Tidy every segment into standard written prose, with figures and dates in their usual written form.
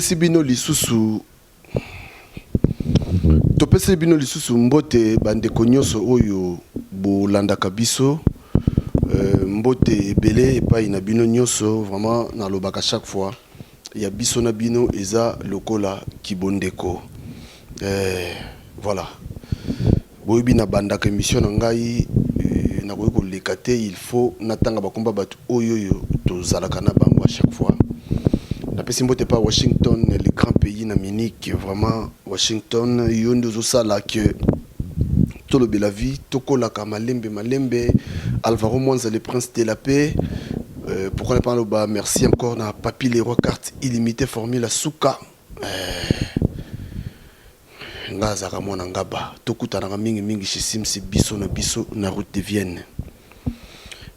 Sibino lisusu topese bino lisusu mbote bandeko nyonso oyo bolandaka biso mbote ebele epai na bino nyonso vraiment nalobaka chaque fois ya biso na bino eza lokola kibondeko voilà boyebi na bandaka émission na ngai nakoki koleka te il faut natanga bakomba bato oyo tozalaka na bango à chaque fois. Si mbote pas Washington, le grand pays d'Amérique, vraiment Washington, yondo ça là que tout le bel vie, toko la malembe, Alvaro Mwanza le prince de la paix. Pourquoi ne pas le bas? Merci encore na Papi les rois carte illimitée formule Souka. Ngaza ramona ngaba, tokuta na mingi chez Simsi biso na route de Vienne.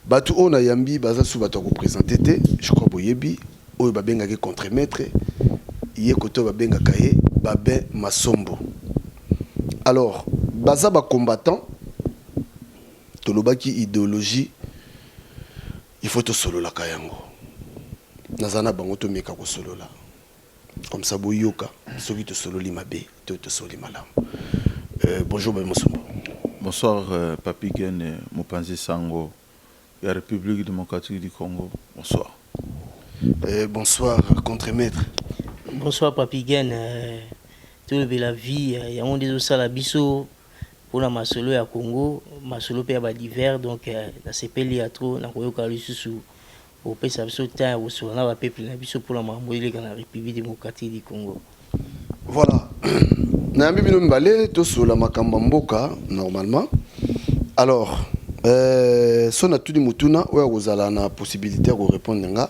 Batu on a yambi baza sou bato représenter te, je crois boyebi. Oyo babenga ke contre-maître yé koto babenga kaye babe masombo. Alors baza ba combattant tolobaki idéologie il faut to solo la kayango nazana bango to meka ko solo la comme ça boyoka soki to solo li mabe to solo malam. Bonjour babe masombo. Bonsoir Papi Gen Mopanzi Sango la République démocratique du Congo. Bonsoir. Bonsoir, contre-maître. Bonsoir, Papi Gen. Tout le la vie, il y a un des autres salabiso pour la masolo à Congo, masolo pe à divers, donc la CPL a trop, na koyo kalusu sous au pesa biso temps au sur na peuple na biso pour la mamboile dans la République démocratique du Congo. Voilà. Na mbi bino mbale to sur la makamba mboka normalement. Alors, son a tout di mutuna ou ozala na possibilité de répondre nga.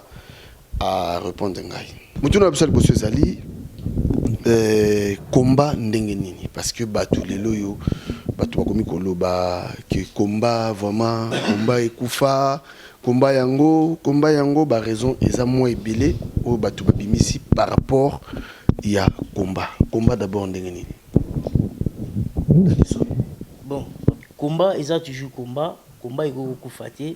À répondre ngai mutuna bisal bosso zali combat ndenge nini parce que batu lelo yo batu bakomi koloba que combat vraiment combat ekufa combat yango ba raison eza moi ebele o batu babimisi par rapport ya combat d'abord ndenge nini. Bon, combat eza toujours combat eko kufate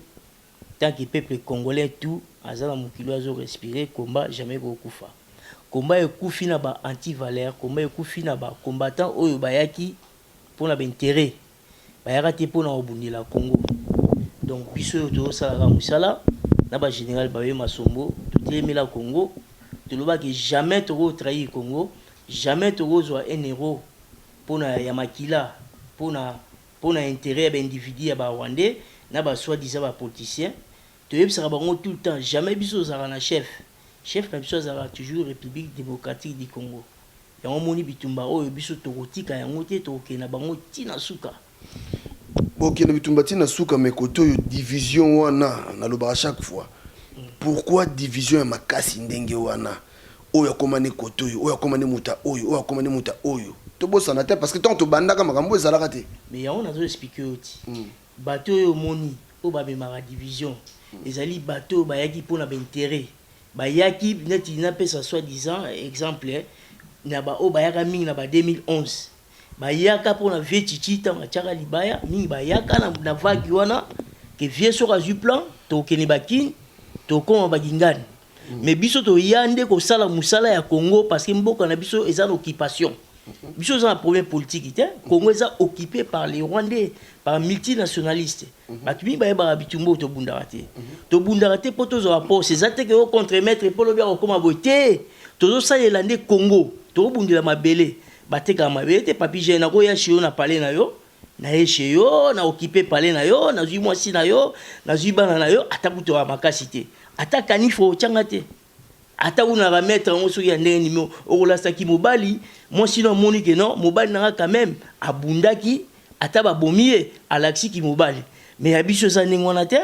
tant que peuple congolais tout azala mukilo azo respirer combat jamais ko kufa combat ekufi na ba anti-valeur combat ekufi na ba combattant oyo bayaki pour na intérêt bayaka te pour na obundila Congo. Donc biso to sala musala na ba général Babe Masombo tutelemela Congo toloba que jamais to trahir Congo, jamais to zo un héros pour na ya makila pour na intérêt ba individu ya ba Rwandais na ba soi-disant ba politiciens. Tu es tout le temps, jamais biso zara na chef na biso zara toujours République démocratique du Congo. Ya moni bitumba oyo biso tokotika yango te tokena bango tina suka. Bokena bitumba tina suka mais koto yo division wana na loba chaque fois. Pourquoi division ya makasi ndenge wana? Oyo komane koto yo, oyo komane muta oyo, oyo komane muta oyo. To bossa na te parce que tant to bandaka makambo ezalaka te. Mais ya on a zo expliquer oti. Bato yo moni o ba bemara division. Les alliés bateaux bayaki pour na intérêt bayaki neti na pesa soi-disant exemple na ba o bayaka mingi na ba 2011 bayaka pour na vie chichita machaka libaya mingi bayaka na vague wana que vie sur azu plan to keni bakin to koma bagingani mais biso to yande ko sala musala ya Congo parce que mboka na biso eza occupation. Biso za un problème politique ité Congo est occupé par les Rwandais par multinationalistes batubi ba ba bitumbo to bundarate poto zo rapport c'est ça que au contre-maître pour le bien comme boité to ça yelande Congo to bundela mabele bateka mabele papi je na ko ya chio na parler na yo na yesheyo na occupé parler na yo na zui mwasi na yo na zui bana na yo atakuto wa makasité atakanifo changate ata una remettre en so ya ndenge nimo okola saki mobali moi sinon moni que non mobali na quand même abundaki ata ba bomie alaxi ki mobali mais abiso za ndenge wana te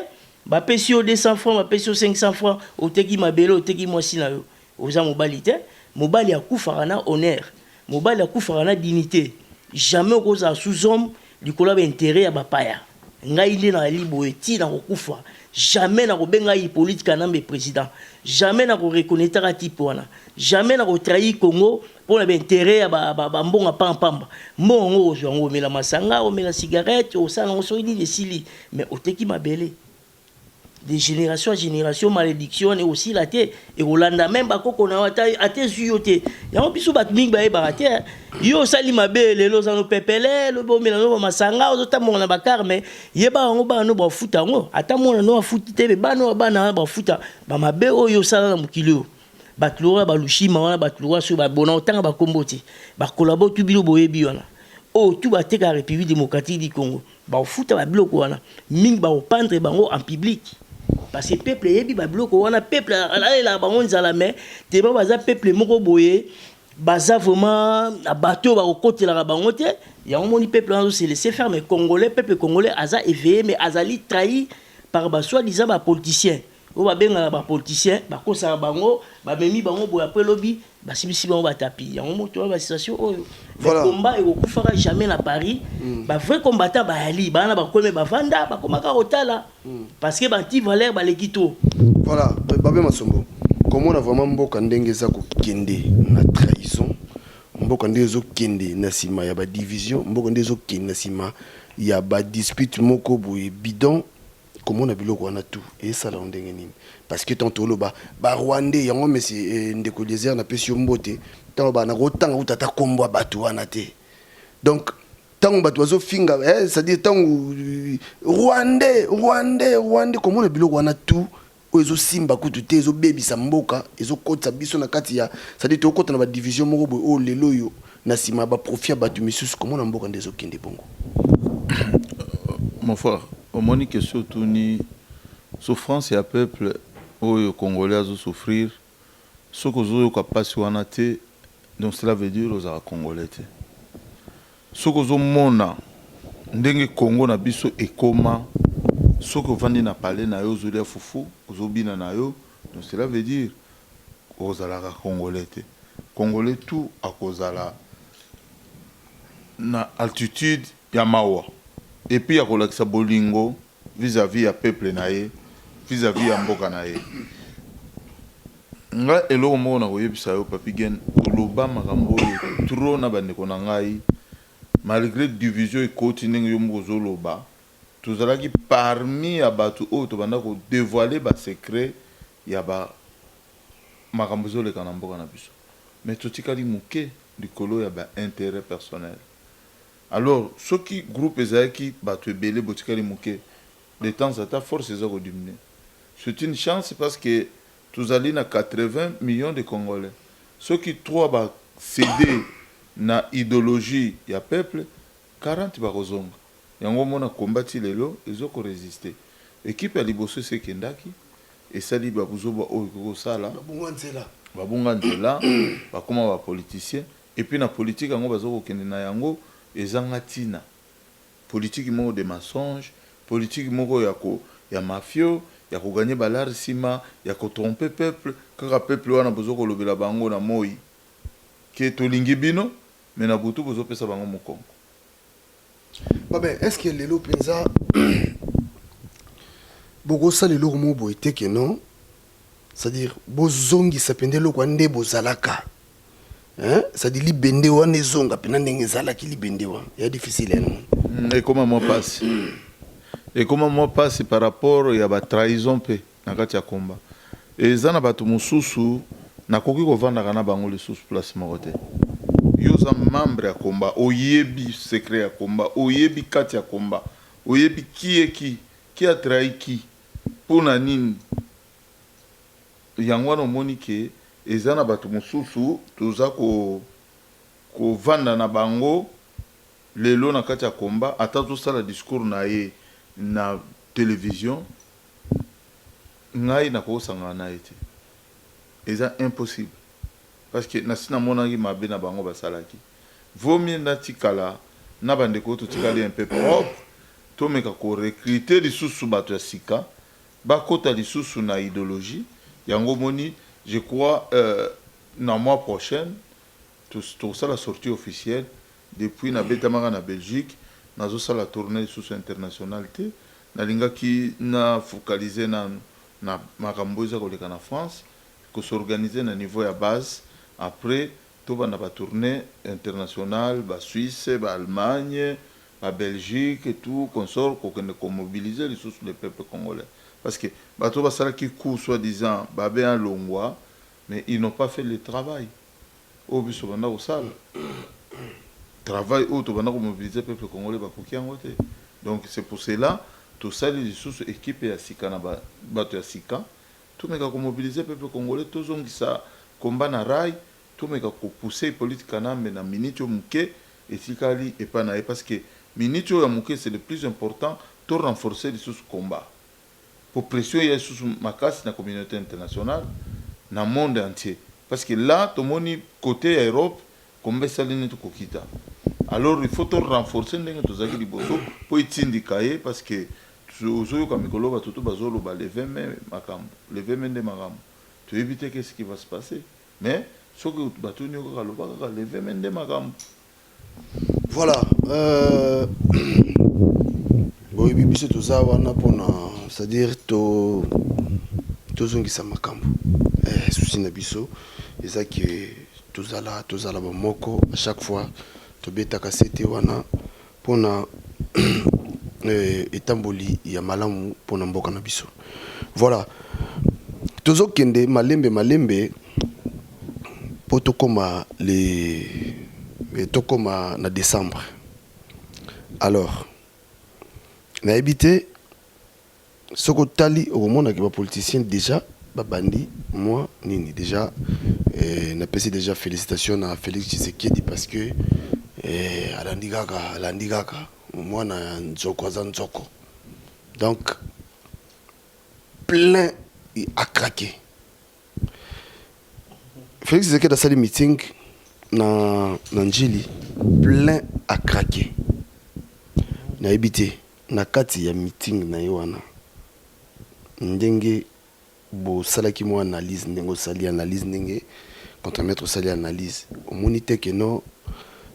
ba pesio 200 francs ba pesio 500 francs oteki mabelo oteki moi sina yo oza mobali te mobali akufa na honneur mobali akufa na dignité jamais okoza sous-homme likola ba intérêt ya ba paya ngai ile na libo eti na kokufa jamais na kobenga yi politique na mbe président jamais na ko reconnaître à type wana jamais na ko trahir Congo pour l'intérêt à ba mbonga pamba mbongo ozo ngo mela masanga o mela cigarette o sala ngo so ini de sili mais oteki mabele de génération à génération malédiction et aussi la terre et Rolanda même bakoko na ate zuyote yango biso bat mingi ba barate yo sali mabe lelo za no pepele lo bomela no masanga ozota mona bakar mais yeba ngo ba no ba futa ngo ata mona no futi te ba no ba na ba futa ba mabe oyo sala na mukilio batulora balushima wana batulora so ba bona otanga ba komboti ba collabo tu bilo boyebi wana oh tu ba teka République démocratique du Congo ba futa ba bloko wana mingi ba opendre bango en public. Parce que le peuple est bien bloqué, on a peuple là bango nzala mais te ba baza peuple moko boye baza vraiment à bateau ba côté la bango te ya on moni peuple là se laisser faire mais congolais peuple congolais aza éveillé mais azali trahi par ba soi-disant ba politiciens o ba benga ba politiciens ba kosa bango ba memi bango boya après lobby ba simisi bango ba tapi ya on moto ba situation oyo le combat et au fera jamais na Paris ba vrai combattant ba ali ba na ba kome ba vanda ba komaka otala parce que ba ti valeur ba lekito voilà Babé Masombo comment on a vraiment mboka ndenge za ko kende na trahison mboka ndenge zo kende na sima ya ba division mboka ndenge zo kende na sima ya ba dispute moko boye bidon comment on a biloko wana tout et ça la ndenge nini parce que tantôt lo ba Rwandais yango mais ndeko désert na pesi mbote tant ba na rotanga utata kombo batu wana te donc tant ba tozo finga ça dit tant Rwandais comment on a biloko wana tout ozo simba kutu te ezo bebisa mboka ezo kota biso na kati ya ça dit to kota na ba division moko boy o lelo yo na sima ba profit batu misusu comment na mboka ndezo kende bongo mon frère au moni que surtout ni souffrance ya peuple oyo congolais azo souffrir ce que zo ka pasi wana te donc cela veut dire aux congolais te ce que zo mona ndenge Congo na biso ekoma ce que vandi na parler na yo zoli fufu ozobina na yo donc cela veut dire aux congolais te congolais tout à cause la na altitude ya mawa et puis ya kolakisa bolingo vis-à-vis ya peuple na ye vis-à-vis ya mboka na ye nga eloko moko na koyebisa yo Papi Gen koloba makambo oyo trop na bandeko na ngai malgré division ekoti ndenge yo moko ozoloba tozalaki parmi ya bato oyo tobanda kodévoiler basecret ya ba makambo ezoleka na mboka na biso mais totikali moke likolo ya baintérêt personnel. Alors ceux qui groupe ezalaki bato ebele botikali moke de temps à temps force eza kodimine. C'est une chance parce que tozali na 80 millions de Congolais. Ceux qui trois ba céder na idéologie ya peuple 40 bakozonga. Yango mona kombati lelo ezoko résister. Équipe ya liboso sekendaki esali babuzoba oyo kokosala babunga nzela bakoma ba politicien et puis na politique yango bazoko kende na yango ezanga tina politique moko de mensonge politique moko ya mafio ya ko gagner balar sima ya ko tromper peuple kaka peuple wana bozoko lobela bango na moi ke tolingi bino mais na butu bozo pesa bango mokongo. Babé, est-ce que lelo penza bogo sa lelo mo bo eteke non c'est-à-dire bozongi sapende loko ande bozalaka hein c'est-à-dire libende wana ezonga pena ndenge zalaki libende wana ya difficile non et comment moi passe par rapport ya ba trahison pe na kati ya komba et zana bato mususu na koki ko vanda kana bango le sous place morote yoza membre ya komba oyebi secret ya komba oyebi kati ya komba oyebi qui a trahi qui pona nini yango wana omoni ke eza na bato mosusu toza ko vanda na bango lelo na kati ya komba ata tosala discours na ye na télévision ngai na kosanga na ete eza impossible parce que nasina monaki mabe na bango basalaki vaut mieux natikala na bandeko totikali un peu propre tomeka ko recruter lisusu bato ya sika bakota lisusu na idéologie yango moni je crois na mois prochain tout ça la sortie officielle depuis na betamaka na Belgique nazo sala tournée sous internationale te na linga ki na focaliser na makambo za koleka na France ko s'organiser na niveau ya base après tout va na ba tournée internationale ba Suisse ba Allemagne ba Belgique et tout consort ko mobiliser les sous le peuple congolais parce que bato basala qui court soi-disant babé un longwa mais ils n'ont pas fait le travail au biso banda au sale travail auto banda ko mobiliser peuple congolais ba koki yango te donc c'est pour cela tout ça les sous équipe ya sika na bato ya sika tout meka ko mobiliser peuple congolais tout zongi ça combat na rail tout meka ko pousser politique na mais na minute muke et sikali et pas na parce que minute ya muke c'est le plus important to renforcer les sous combat pour pression ya sous makasi na communauté internationale na monde entier parce que là tout moni côté Europe comme ça ligne to kokita alors il faut to renforcer ndenge to zaki liboso pour itindikaye parce que zoyo ka mikolo ba tutu bazolo ba lever même makambo lever même de makambo to éviter qu'est-ce qui va se passer mais ce que batu nyo ka loba ka lever même de makambo voilà bon et biso to za wana pona c'est-à-dire to zongisa makambo souci na biso eza que tozala ba moko à chaque fois to betaka sete wana pona etamboli ya malamu pona mboka na biso voilà tozokende malembe po tokoma tokoma na décembre alors na habité soko tali au moment que les politiciens déjà babandi moi nini déjà na pesi déjà félicitations à Félix Tshisekedi parce que alandikaka moi na nzoko za nzoko donc plein à craquer Félix Tshisekedi a sali meeting na Njili plein à craquer na habité na kati ya meeting na yoana ndenge bo salaki mo analyse ndenge sali analyse ndenge contre maître sali analyse au monité que non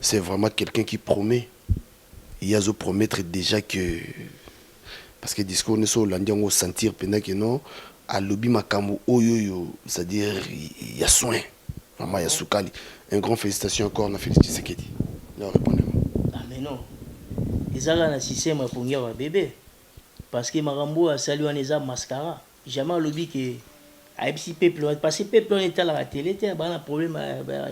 c'est vraiment quelqu'un qui promet il y a zo promettre déjà que parce que discours ne so landi on sentir pendant que non à lobby makambo oyoyo c'est-à-dire il y a soin vraiment il y a soukali un grand félicitations encore na Félix Tshisekedi leur répondez-moi ah mais non ezala na système ya pongia wa bébé parce que makambo a salué eza mascara jamais lobby que aipsi peuple parce que peuple on est à la télé t'as un problème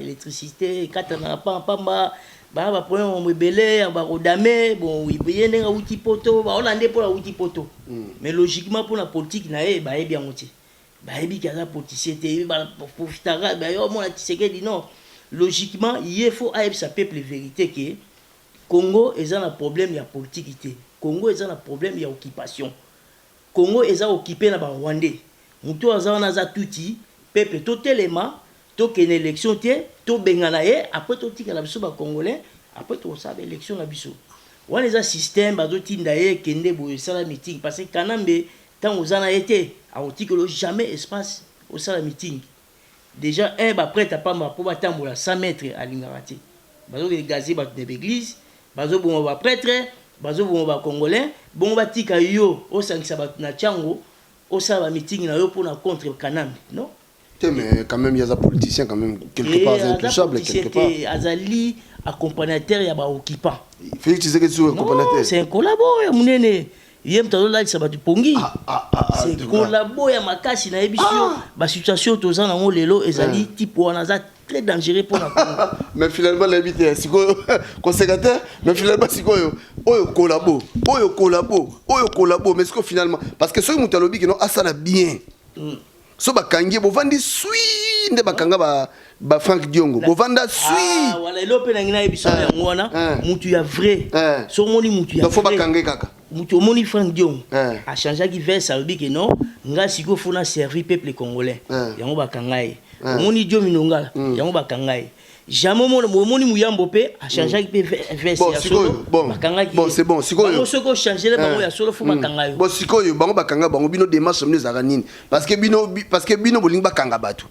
électricité katana pamba ba problème on rebelle ba rodame bon oui yende nga outil poto ba hollandais pour la outil poto mais logiquement pour la politique na ba bien outil ba ebi kaza politicien te ba profitera ba yo mon Tshisekedi non logiquement il faut aipsa peuple vérité que Congo est un problème il y a politique Congo est un problème il y a occupation Congo est occupé na ba Rwandais mutu azana za tuti peuple totelema to ken élection te to bengana ye après to tika la biso ba congolais après to sa élection la biso wana za système bazo tinda ye kende boye sala meeting parce que kanambe tant ozana été a otikolo jamais espace au sala meeting déjà un ba prête à pas pour batambola 100 mètres à l'ingarati bazo gazer ba de l'église bazo bon ba prêtre bazo bon ba congolais bon ba tika yo o sangisa ba na chango au sein de la meeting pour contre Kanam, non? Mais quand même, il y a des politiciens, quand même, quelque part, intouchables, quelque part. Azali, accompagnateur, il y a des occupants. Félix Tshisekedi, c'est un accompagnateur. C'est un collaborateur, mon aîné. Il y a un temps là, ça va du pongi. C'est un collaborateur, il y a ma casse, il y a une situation, tout ça, dans le lelo, Azali, type, on a très dangereux pour la mais finalement, l'habité, c'est quoi? Conséquentaire, mais finalement, c'est quoi? Oyo collabo, mais c'est quoi finalement? Parce que ceux qui ont lobby qui n'ont ça bien. So bakangi bo vandi sui nde bakanga ba Frank Diongo bo vanda sui voilà lope na ngina ebiso ya ngwana mutu ya vrai so moni mutu ya faut bakange kaka mutu moni Frank Diongo a changé qui verse albi que non nga siko fona servir peuple congolais yango bakanga ye moni Dio Minonga yango bakanga ye jamais moni muyambo pe a changé qui verse ya solo bakanga ki bon c'est bon siko yo soko changer le bango ya solo fo bakanga yo bon siko yo bango bakanga bango bino démarche mne za nini parce que bino bolingi bakanga batu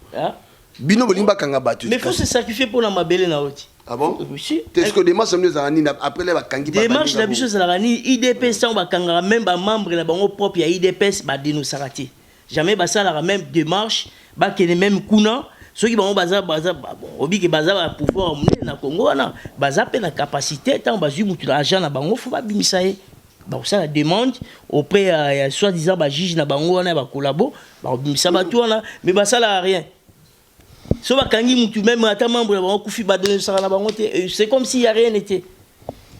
bino bolingi bakanga batu mais faut se sacrifier pour la mabele na oti ah bon est-ce que démarche mne za nini après les bakangi ba démarche la biso za nini IDPS sans bakanga même ba membre na bango propre ya IDPS ba dénoncer jamais ba ça la même démarche ba kene même kuna ceux qui vont baza obi ke baza ba pouvoir mener na Congo na baza pe na capacité tant bazu mutu l'argent na bango faut ba bimisa ye ça la demande auprès soi-disant juge na bango wana ba collabo ça va tout là mais ça là rien. So bakangi mutu même ata membre ba kufi ba donner ça na bango c'est comme s'il y a rien n'était.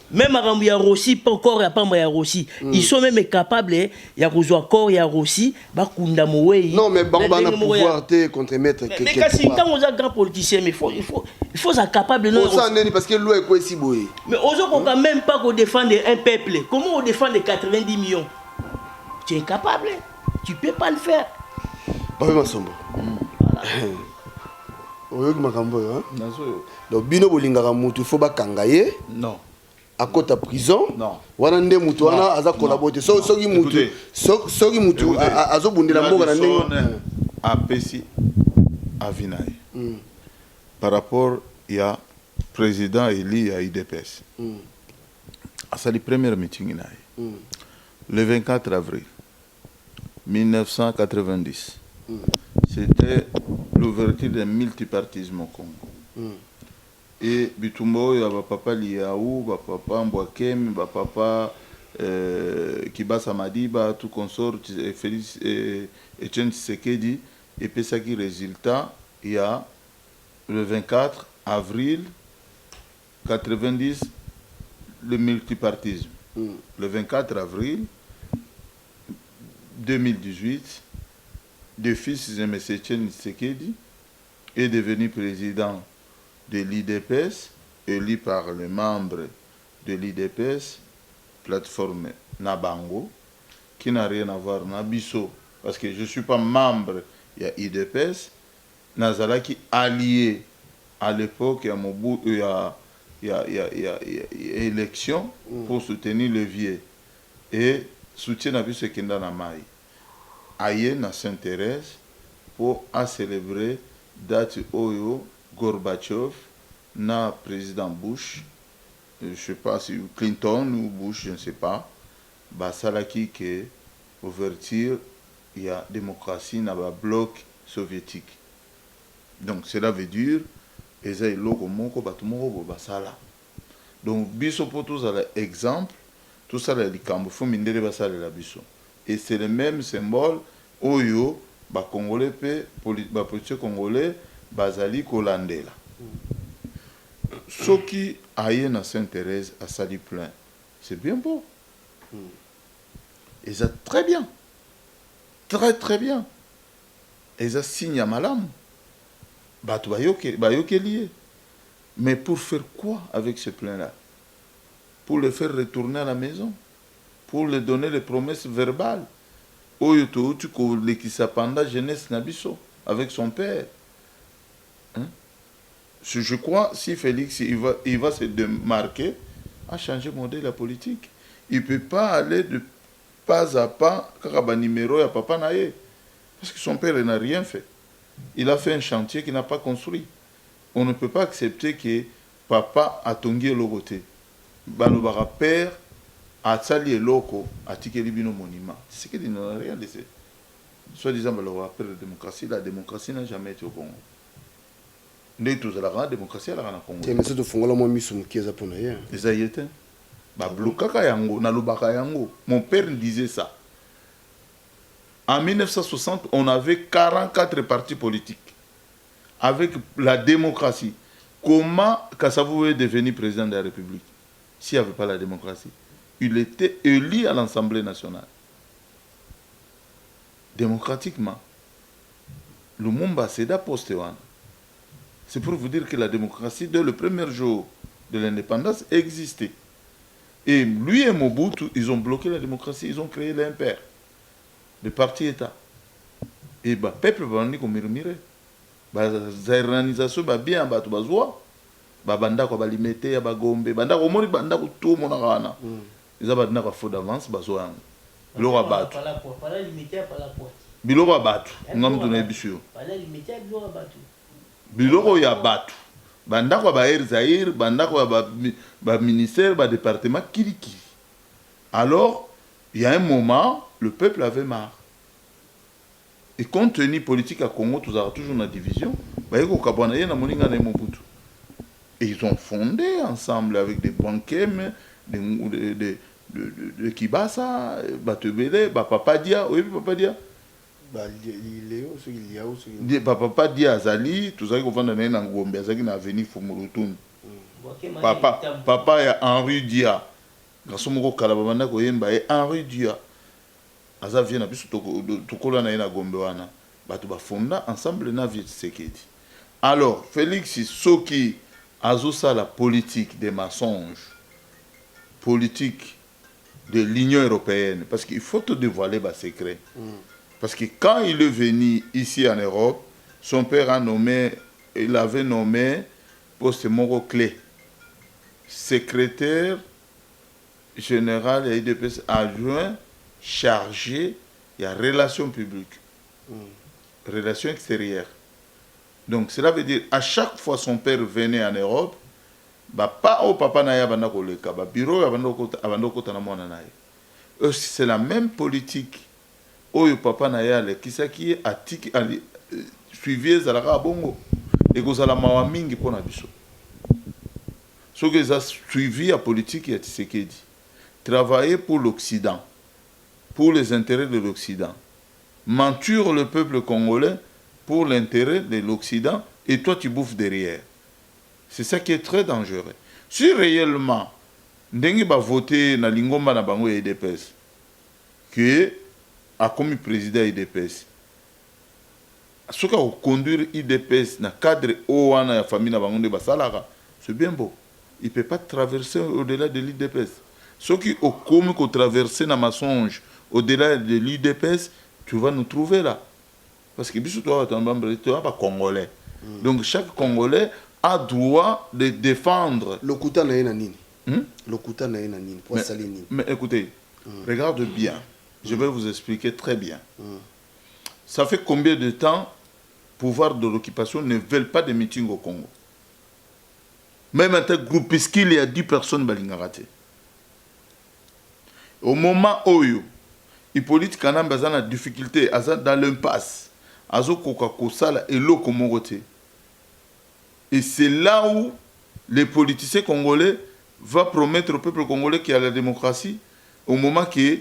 Même à ya Rossi pas encore ya pamba ya Rossi ils sont même capables ya kozwa corps ya Rossi ba kunda mowe. Non mais bango ba na pouvoir te contre-mettre mais kasi quand on a grand politicien mais il faut ça capable non ça neni parce que loi est quoi si boy. Mais on quand même pas qu'on défendre un peuple. Comment on défend les 90 millions? Tu es incapable. Tu peux pas le faire. Pas vraiment sombre. Oyoki makambo hein. Donc bino bolingaka mutu faut ba kangaye. Non. À côté de prison, non. Wana nde mutu wana aza collaborer. Soki mutu, soki mutu azo bundela mboka na ndenge. APC Avinaï. Par rapport il y a président élu à IDPS. C'est le premier meeting le 24 avril 1990. C'était l'ouverture d'un multipartisme au Congo. Et Bitumbo, il y a papa Liaou, papa Mbwakem, papa Kibasa Madiba, tout consort, Félix Etienne Tshisekedi. Et puis ça qui résultat, il y a le 24 avril 90, le multipartisme. Le 24 avril 2018, le fils de M. Etienne Tshisekedi est devenu président de l'IDPS, élu par les membres de l'IDPS, plateforme Nabango, qui n'a rien à voir avec Nabiso, parce que je ne suis pas membre de l'IDPS, Nazala qui allié à l'époque, il y a élection pour soutenir le vieux. Et soutien Nabiso Kenda Namai. Aïe na Sainte-Thérèse pour célébrer date Oyo Gorbatchev na président Bush, je ne sais pas si Clinton ou Bush, je ne sais pas, bah ça là qui que ouverture il y a démocratie dans le bloc soviétique. Donc cela veut dire eza iloko moko batu moko ba sala. Donc biso pour tous exemple tout ça les likambo faut mindele ba sala la biso. Et c'est le même symbole oyo ba congolais pe ba politique congolais bazali kolandela. Soki aye na Sainte-Thérèse à sali plein, c'est bien beau. Et ça très bien. Très très bien. Et ça signe à malam. Batu bayoke lié. Mais pour faire quoi avec ce plein-là? Pour le faire retourner à la maison? Pour lui donner les promesses verbales? Oyo to tu ko lekisa panda jeunesse nabiso avec son père. Je crois si Félix il va se démarquer à changer de modèle la politique. Il ne peut pas aller de pas à pas car numéro à papa naïe parce que son père n'a rien fait. Il a fait un chantier qu'il n'a pas construit. On ne peut pas accepter que papa a tongué le côté. Balobara père a sali et loco a tiqué libino monument. C'est ce qu'il n'a rien laissé. Soit disant balobara père de la démocratie n'a jamais été au Congo. La démocratie à la Congo. Mais c'est de fongola moi miso qui est pour naïe. Les ayétins. Ba blokaka yango na lobaka yango. Mon père disait ça. En 1960, on avait 44 partis politiques. Avec la démocratie. Comment Kassavou est devenu président de la République s'il n'y avait pas la démocratie? Il était élu à l'Assemblée nationale. Démocratiquement. Lumumba Seda Postewan. C'est pour vous dire que la démocratie, dès le premier jour de l'indépendance, existait. Et lui et Mobutu, ils ont bloqué la démocratie, ils ont créé l'impair, le parti-État. Et le peuple va venir comme murmurer. La organisation va bien, va tout bazoa. Banda ko balimete ya bagombe, banda ko moni banda ko tout mon arana. Ils ont banda ko faux d'avance bazoa. Biloko batu. Pala limete pa la pote. Biloko batu. Ngam to na bisu. Pala limete biloko batu. Biloko ya batu. Banda ko ba Zaïre, banda ko ba ministère, ba département kiriki. Alors, il y a un moment, le peuple avait marre. Et compte tenu politique à Congo, tout a toujours une division. Et ils ont fondé ensemble avec des banquiers, de Kibasa, Batebele, Papa Dia, oui, Papa Dia. Papa Dia Azali, tout ça qui va dans un Gombe, Azali na avenue Fumurutun. Papa ya Henri Dia. Garçon moko kalabamanda ko yemba e Henri Dia. Aza vient na biso tokola na Gombe wana. Batu ba fonda ensemble na vie Tshisekedi. Alors, Félix Soki azosa la politique des mensonges. Politique de l'Union européenne, parce qu'il faut te dévoiler les secrets. Parce que quand il est venu ici en Europe, son père il avait nommé poste moro clé, secrétaire général et IDPS adjoint chargé de la relations publiques, relations extérieures. Donc cela veut dire à chaque fois son père venait en Europe, pas au papa naya banda koleka ba bureau abanda kota na mwana naye. C'est la même politique oyo papa naya le kisaki atiki suivi zalaka bongo et kozala mawa mingi pona biso. Ce que ça suivi la politique ya Tshisekedi, travailler pour l'Occident, pour les intérêts de l'Occident, mentir le peuple congolais pour l'intérêt de l'Occident et toi tu bouffes derrière. C'est ça qui est très dangereux. Si réellement, Ndengi va voter na lingomba na bango ya IDPS, que a commis président IDPS, ce qu'a conduire IDPS na cadre ouana ya famille na bango de basalaka, c'est bien beau. Il ne peut pas traverser au-delà de l'IDPS. Ce qui a commis qu'on traverser na mensonge au-delà de l'IDPS, tu vas nous trouver là. Parce que tu es pas Congolais. Donc chaque Congolais a droit de défendre. Le Kouta na nini. Le Kouta na nini. Mais écoutez, regarde bien. Je vais vous expliquer très bien. Ça fait combien de temps pouvoir de l'occupation ne veulent pas de meetings au Congo? Même un tel groupe, puisqu'il y a 10 personnes balingaraté. Au moment où Hippolyte Kanam a la difficulté, dans l'impasse, azo koka kosala et l'eau moroté. Et c'est là où les politiciens congolais vont promettre au peuple congolais qu'il y a la démocratie au moment que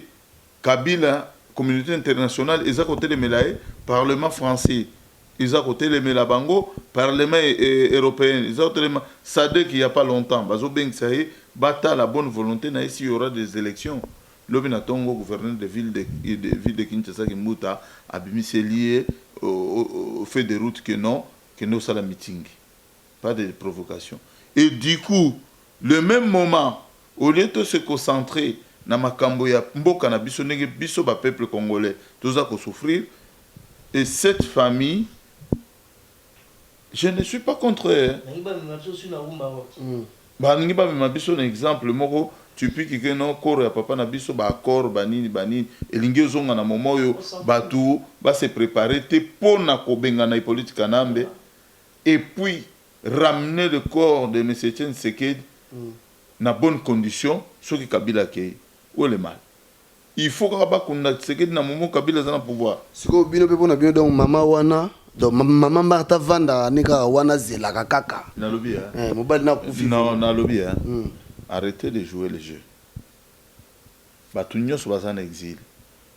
Kabila, communauté internationale, ils ont côté les Mélaé, Parlement français, ils ont côté les Mélabango, Parlement européen, ils ont côté les Sadek il n'y a pas longtemps, Bazo Beng Saï, Bata la bonne volonté, il y aura des élections. L'Obina Tongo, gouverneur de ville de Kinshasa, qui Mouta, a lié au fait de route que non, ça la meeting. Pas de provocation. Et du coup, le même moment, au lieu de se concentrer dans makambo ya mboka na biso nenge biso ba peuple congolais, tous à souffrir, et cette famille, je ne suis pas contre eux. Ningi ba me biso un exemple moko tu piques que non corps ya papa na biso ba corps banini elingi zonga na momoyo batu ba se préparer te pona ko benga na politique kanambe et puis ramener le corps de M. Tshisekedi na bonne condition ce qui Kabila ke ou le mal. Il faut que ba kunda Tshisekedi na momo Kabila za na pouvoir. Siko bino pe pona bino donc mama wana donc maman Martha Vanda nika wana zela kaka. Na lobby hein. Mobile na kufi. Non, na lobby hein. Arrêtez de jouer le jeu. Batunyo soba en exil.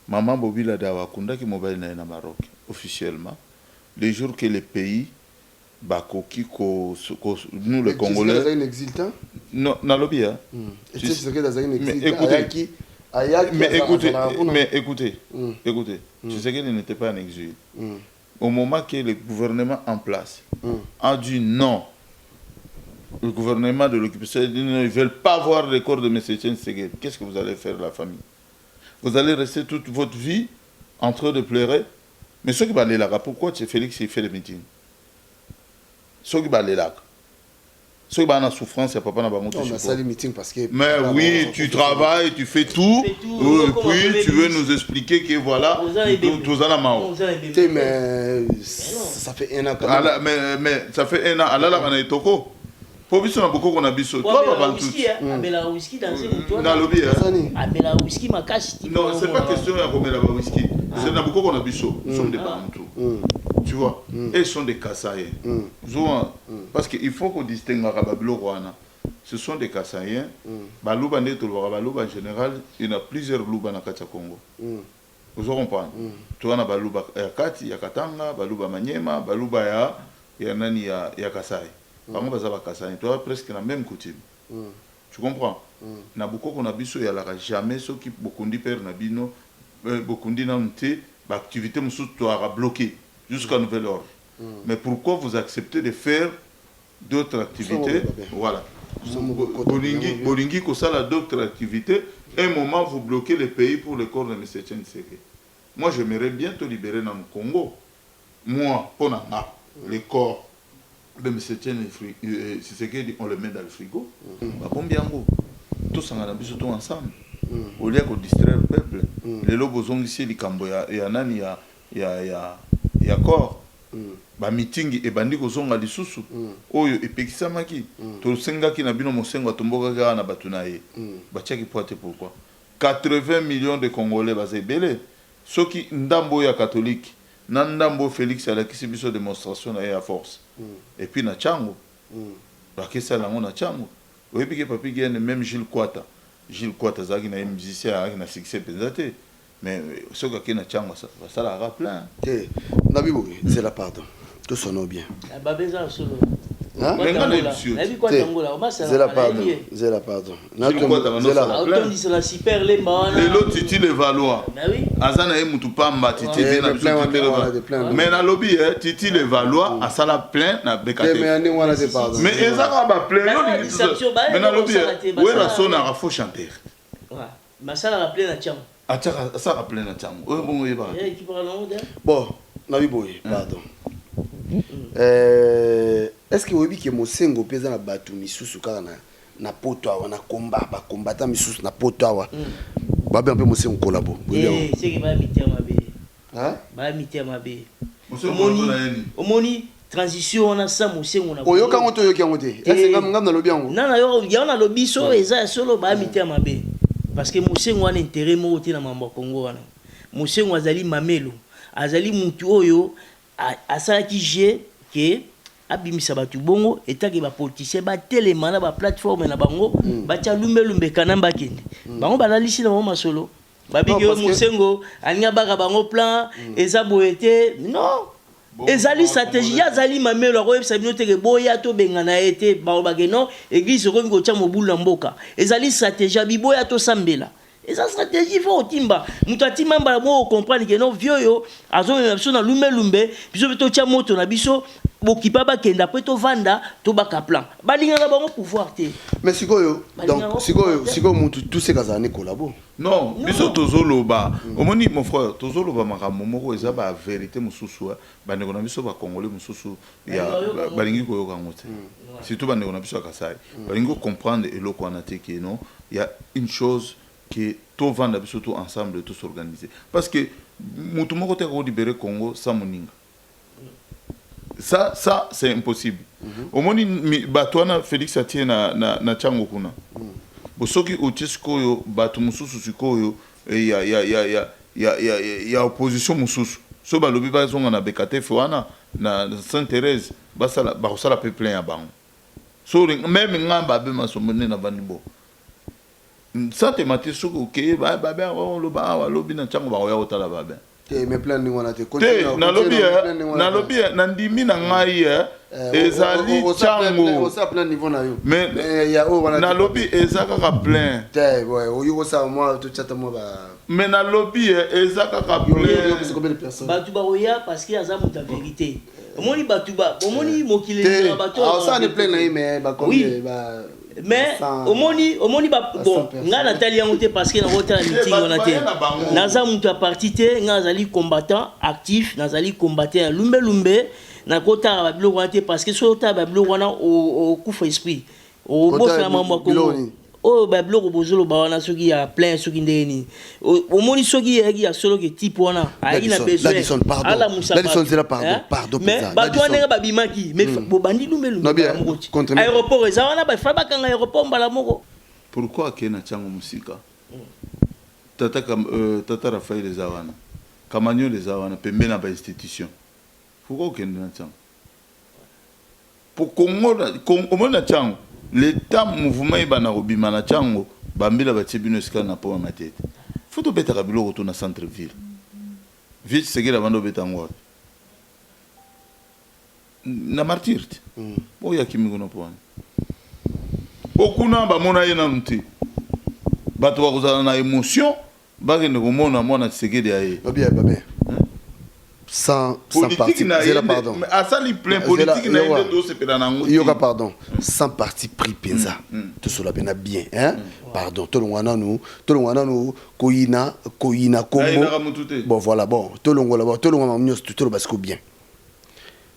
Maman Bobila dawa kunda ki mobile na Maroc officiellement. Les jours que le pays bakoki ko nous les Congolais. C'est un exiltant? Non, na lobby hein. Mais écoutez, tu sais qu'il n'était pas en exil. Au moment que le gouvernement en place a dit non, le gouvernement de l'occupation, ils ne veulent pas voir le corps de M. Tshisekedi. Qu'est-ce que vous allez faire, la famille? Vous allez rester toute votre vie en train de pleurer. Mais ceux qui vont aller là, pourquoi Félix il fait le meeting? Ceux qui vont aller là. Ceux qui sont en souffrance, il n'y a pas de meeting parce que. Mais oui, tu travailles, tu fais tout, et puis tu veux nous expliquer que voilà, tout ça mais ça fait un an quand même. Mais ça fait un an, à la on a toko. Pour biso na beaucoup qu'on a biso. Toi pas tout. Amela whisky dans ce toi. Na lobby hein. Amela whisky makashi. Non, c'est pas question de amela whisky. C'est na beaucoup qu'on a biso. Nous sommes des Bantou. Tu vois, ils sont des Kassaïens. Parce qu'il faut qu'on distingue Rabablo Rwanda. ce sont des Kassaïens. Balouba Balouba en général, il y a plusieurs Louba dans le Congo. Vous comprenez? Tu as Balouba Yakati, Yakatanga, Balouba Maniema, Balouba ya Kassai. Par contre, Bazaba Kassai, tu as presque la même coutume. Tu comprends? Na beaucoup qu'on a biso ya la jamais ceux qui beaucoup dit père nabino beaucoup dit non té l'activité musu doit bloquer jusqu'à nouvel ordre. Mais pourquoi vous acceptez de faire d'autres activités? Voilà. Bolingi ko ça d'autres activités, un moment vous bloquez le pays pour le corps de M. Tshisekedi. Moi j'aimerais bien te libérer dans le Congo. Moi pour le corps de M. Tshisekedi, on le met dans le frigo. Combien de tous ensemble. Au lieu de distraire le peuple, les lobos ont ici les cambo ya corps. Ba meeting et bandi ko zonga lisusu. Oyo epekisa maki. To senga ki na bino mosengo tomboka ka na batunaye. Ba cheki poate pourquoi 80 millions de Congolais bazebele. Soki ndambo ya catholique, na ndambo Félix ala kisibiso démonstration na ya force. Et puis na chango. Ba kesa la na chango. Oyebi ke papi gene même Gilles Kwata zaki na musicien na succès pesate. Mais ce qui est na chango ça la rappelle. Nabibo, c'est la pardon. Tout sonne bien. C'est la pardon. C'est la pardon. C'est la super les l'autre Titi le Valois. Azana e mutupamba Titi na mais na lobby Titi le Valois a ça la plein na bekate. Mais ezaka ba plein mais na lobby où la sonne a faux chanteur. Mais ça la rappeler na chango. Ça rappelle na chango. Bon, Nabiboy, pardon. Est-ce que vous avez dit que Mosengo pesa na batu misusu kaka na poto awa na combat ba combattant misusu na poto awa. Ba bien peu Mosengo collabo. C'est que ba mité mabe. Hein? Ba mité mabe. Omoni transition na sa Mosengo na. Oyoka ngoto yoki ngote. Est-ce ngam na lobi yango? Non yo ya na lobi so eza solo ba mité mabe. Parce que Mosengo a intérêt mo te na mambo Congo wana. Mosengo azali mamelo. Azali mutu oyo asalaki je ke abimisa batu bongo etaki ba politicien ba telema na ba plateforme na bango batia lumbe kanamba kende bango balalisi na mama solo babiki Mosengo alinga baka bango plan eza boete non ezali stratégie azali mamelo ko yebisa bino teke boya to bengana ete ba bageno église ko biko tia mobulu na mboka ezali stratégie biboya to sambela. Et ça stratégie il faut timba mutati mamba mo comprendre que non vieux yo azo biso na lumbe biso to tia moto na biso bokipa ba kenda pe to vanda to ba kaplan balinga na bango pouvoir te mais sikoyo donc sikoyo mutu tout ce kazane collabo non biso tozoloba omoni mon frère tozoloba makambo moko eza ba vérité mususu bandeko na biso ba congolais mususu ya balingi koyoka ngote surtout bandeko na biso ya Kasai balingi comprendre eloko wana te que non il y a une chose que tout vendre surtout ensemble tout s'organiser parce que mutumo côté ko libérer Congo sans moninga ça c'est impossible au moni batwana Félix atie na chango kuna bosoki otisiko yo batu mususu sikoyo ya opposition mususu so balobi bazonga na bekate fwana na Sainte-Thérèse basala ba sala pe plein ya bango so même ngamba be masomone na banibo ça te mate soko ke ba on lo ba lobi na chango ba ya otala ba ben mais plein ni wana te na lobby na ndimi na ngai ezali chango au ça plein niveau na yo mais ya o wana na lobby ezaka ka plein te ouais oyo ça moi tout chat moi ba mais na lobby ezaka ka plein batu ba oya parce qu'il y a ça muta vérité omoni batu ba omoni mokile na batu ça ne plein na mais ba comme ba mais omoni ba bon nga Nathalie yangote parce que na rota meeting on te naza mutu a parti te nga azali combattant actif nazali combattant lumbe na kota ba bilo wana te parce que so ta ba bilo wana au coup esprit au boss na mambo ko o ba bilo ko bozolo ba wana soki ya plein soki ndeni omoni soki ya solo ke type wana ayi na besoin ala musa c'est la pardon mais ba to wana ba bimaki mais bo bandi lumbe aéroport eza wana ba fa ba kanga aéroport mbala moko pourquoi kena chango musika tata Raphaël eza wana kamanyo eza wana pembe na ba institution pourquoi kena chango pour Congo omona chango l'état mouvement ebana kobima na tiango bambila batie bino esika na po ma tete faut tobetaka biloko to na centre ville ville Tshisekedi bando beta ngo na martyr oyo akimi kuna po okuna bamona ye nanu te bato bakozala na émotion bakende komona mwana Tshisekedi aye bien sans parti pardon pardon sans parti pris penza tout cela bien hein pardon tout le monde koina kombo bon voilà bon tout le monde tout le basco bien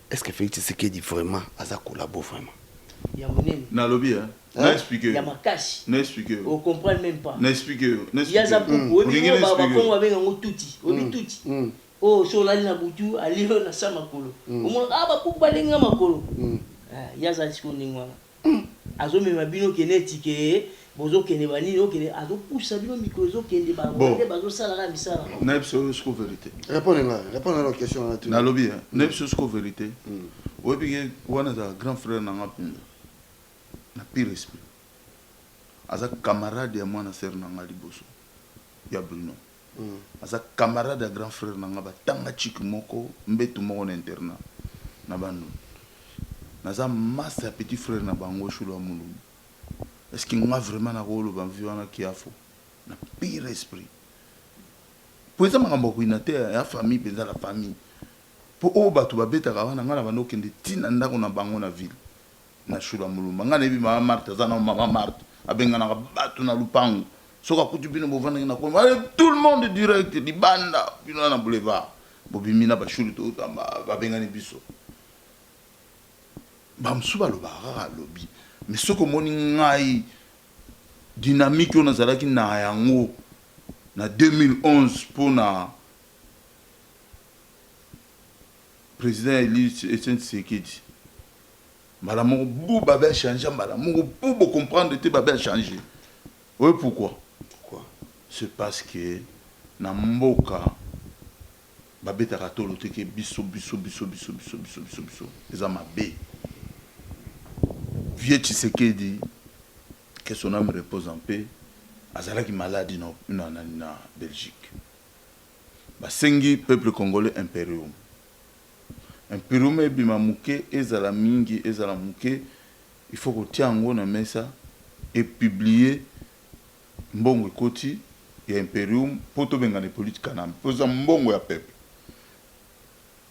est-ce que Félix Tshisekedi vraiment aza collabo vraiment ya monene na lobby hein na expliquer ya makashi na expliquer on comprend même pas na expliquer ya za pupu obi ba kongo abenga ngo tuti obi tuti oh so la na butu aliro na sama kolo omo aba pupu balenga makolo ya za siko ningwa azo me mabino keneti ke bozo kene bani no kene azo poussa bino mikozo kende ba bazo sala ka misala na episode sco vérité répondez à la question là na lobby hein na episode sco vérité obi ke wana za grand frère na ngapinda na pire esprit aza camarade ya mwana ser na nga liboso ya Bruno aza camarade ya grand frère na nga batanga chiki moko mbetu moko na internat na bando naza masse ya petit frère na bango shulu amulu est-ce que nga vraiment na rolo ba mvi wana kiafo na pire esprit po eza makambo ko inate ya famille penza la famille po o batu babetaka wana nga na bando kende tina ndako na bango na ville na shula mulumba nga nebi mama Marthe za na mama Marthe abenga na batu na lupango soka kutu bino bovanda na ko tout le monde direct di banda bino na boulevard bobimina ba shulu to ba benga ni biso ba msuba lo ba lobi mais soko moni ngai dynamique on azalaki na yango na 2011 pour na président Etienne Tshisekedi mbala moko bu babe changer mbala moko bu comprendre te babe changer oui pourquoi c'est parce que na mboka babetaka tolo te ke biso eza mabe vieux Tshisekedi que son âme repose en paix azalaki malade na Belgique basengi peuple congolais impérium ebima muke ezala mingi ezala muke il faut kotia yango na mesa et publier mbongo ekoti ya imperium po tobengana politika na mpoza mbongo ya peuple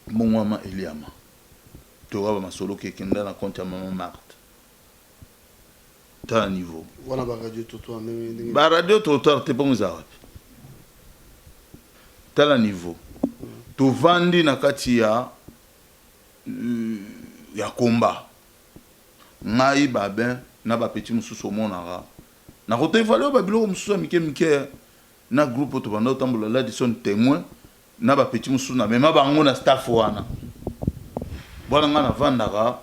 mbongo wana eliama tokaba masolo kekenda na compte ya mama Marthe ta niveau wana ba radio toto même ba radio toto te ponza wapi ta niveau to vandi na kati ya komba ngai babin na ba petit mususu monara na kote valeur ba biloko mususu mike na groupe to banda tambola la dison témoin na ba petit mususu na mema bango na staff wana bwana nga na vandaka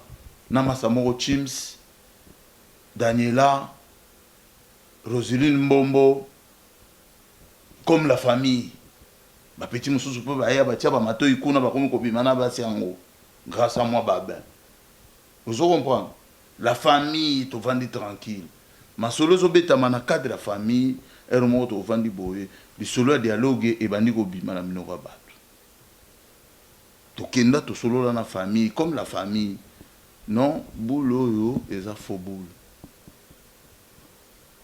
na masamoko Chims Daniela Roseline Mbombo comme la famille ba petit mususu po ba ya ba tia ba mato ikuna ba komi kobima na ba siango grâce à moi babin vous comprenez la famille to vandi tranquille ma solo zo betama na cadre la famille ermo to vandi boye bi solo dialogue e bandi ko bima na minoko bato to kenda to solo la na famille comme la famille non boulot yo eza faux boulot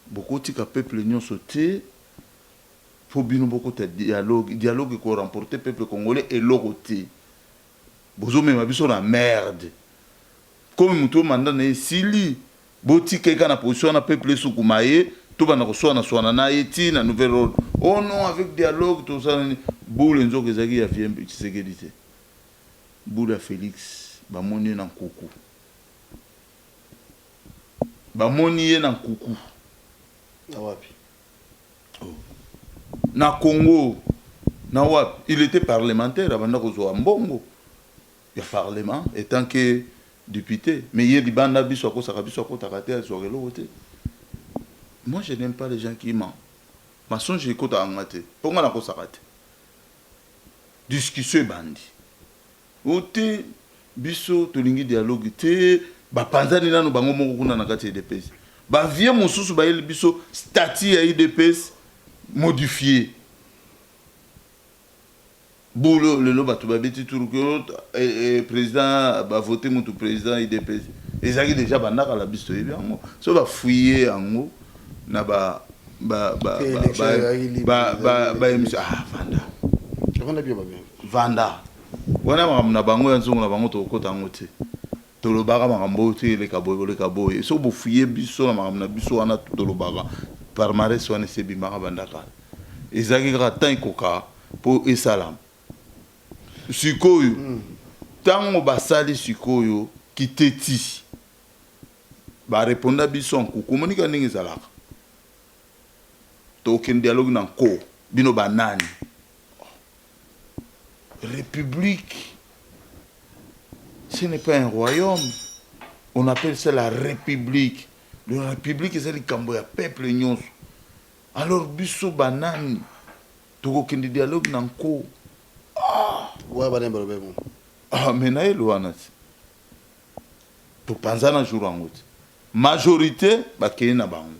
beaucoup tika peuple nyonso te faut bino beaucoup te dialogue ko remporter peuple congolais et l'oroté bozo mema biso na merde comme muto manda na esili boti keka na position na peuple sukumaye to bana ko swana na yeti na nouvelle ordre oh non avec dialogue tout ça boule nzoka ezaki ya vie Tshisekedi te boule Félix bamoni na nkuku bamoni ye na nkuku na wapi na Congo na wapi il était parlementaire abanda ko zo mbongo ya parlement étant que député mais il y a des bandes biso ko saka biso ko takate zo relo te moi je n'aime pas les gens qui mentent maçon j'ai ko ta ngate ponga na ko sakate discussion bandi ote biso to lingi dialogue te bapanzani nano bango moko kuna na kati ya IDPS bavie mosusu bayeli biso statut ya IDPS modifié boulo lelo bato babeti turu que président ba voter mutu président IDPS ezaki déjà bandaka la biso yebi yango so ba fouiller yango na ba émission vanda wana makambo na bango ya nzongo na bango tokota yango te tolobaka makambo te eleka boye so bofouiller biso na makambo na biso wana tolobaka palmarès wana esebimaka bandaka ezalaki kaka tan ekoka mpo esala sikoyo ntango basali sikoyo kiteti bareponda biso nkuku omonika ndenge ezalaka tokende dialogue na nko bino banani république ce n'est pas un royaume on appelle ça la république la république ezali likambo ya peuple nyonso alors biso banani tokokende dialogue na nko mais na ye wana ti topanza na jour yango ti majorité bakei na bango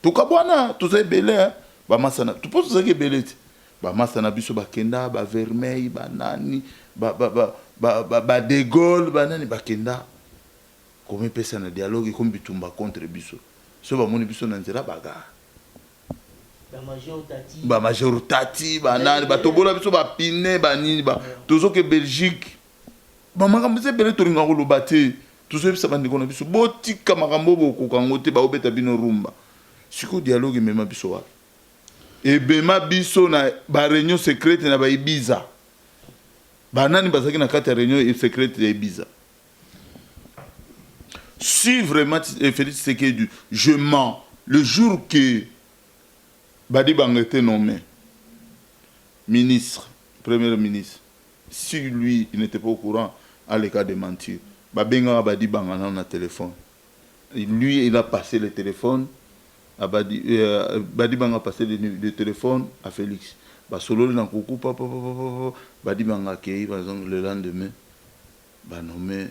tokabwana toza ebele bamasana tupo tozaki ebele ti bamasana biso bakenda bavermeil banani de Gaulle banani bakenda komipesa na dialogue komi bitumba contre biso so bamoni biso na nzela baga ba major tati banani batobola biso bapine banini tozoke Belgique bamakambo ebele tolinga koloba te tozoyebisa bandeko na biso botika makambo bokoka yango te baobeta bino rumba siko dialogue emema biso wapi ebema biso na baréunion secrète na baibiza banani bazalaki na kati ya réunion secrète ya ibiza si vraiment Félix Tshisekedi je mens le jour que Badi Banga était nommé ministre, premier ministre. Si lui, il n'était pas au courant, à l'état de mentir. Babenga Badi Banga dans le téléphone. Lui, il a passé le téléphone. Badi Banga a passé le téléphone à Félix. Solo dans coucou, papa, Badi Banga accueilli, par exemple, le lendemain, nommé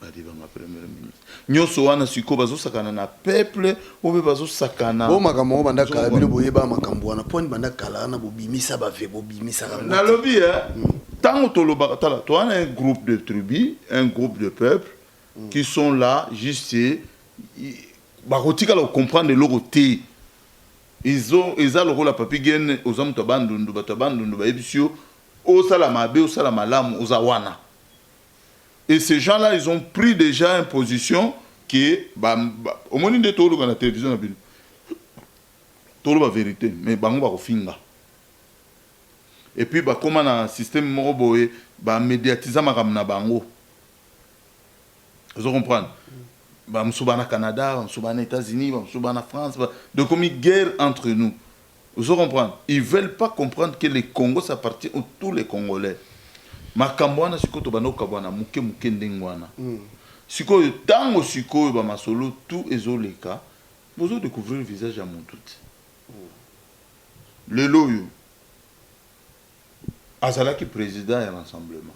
Badi Banga premier ministre. Nyoso wana siko bazo sakana na peuple obe bazo sakana bo makambo banda kala bino boyeba makambo wana poni banda kala na bobimisa bave bobimisa na lobby tango toloba tala to wana un groupe de tribus un groupe de peuples qui sont là juste bakotika la comprendre loro te ils ont le rôle à papigen aux hommes tabandundu batabandundu ba ebisio o sala mabe o sala malamu o zawana. Et ces gens-là, ils ont pris déjà une position qui est au moment de tout dans la télévision, tout la vérité, mais bango ba finga. Et puis comme un système moroboé, médiatiser makamna bango. Vous comprenez? Msoubana Canada, msoubana États-Unis, msoubana France, donc comme une guerre entre nous. Vous comprenez? Ils veulent pas comprendre que le Congo ça appartient à tous les Congolais. Makambwana sikoto banoka bwana muke ndengwana sikoyo tango sikoyo ba masolo tout ezoleka bozo découvrir le visage à mon tout le loyo azala qui président de rassemblement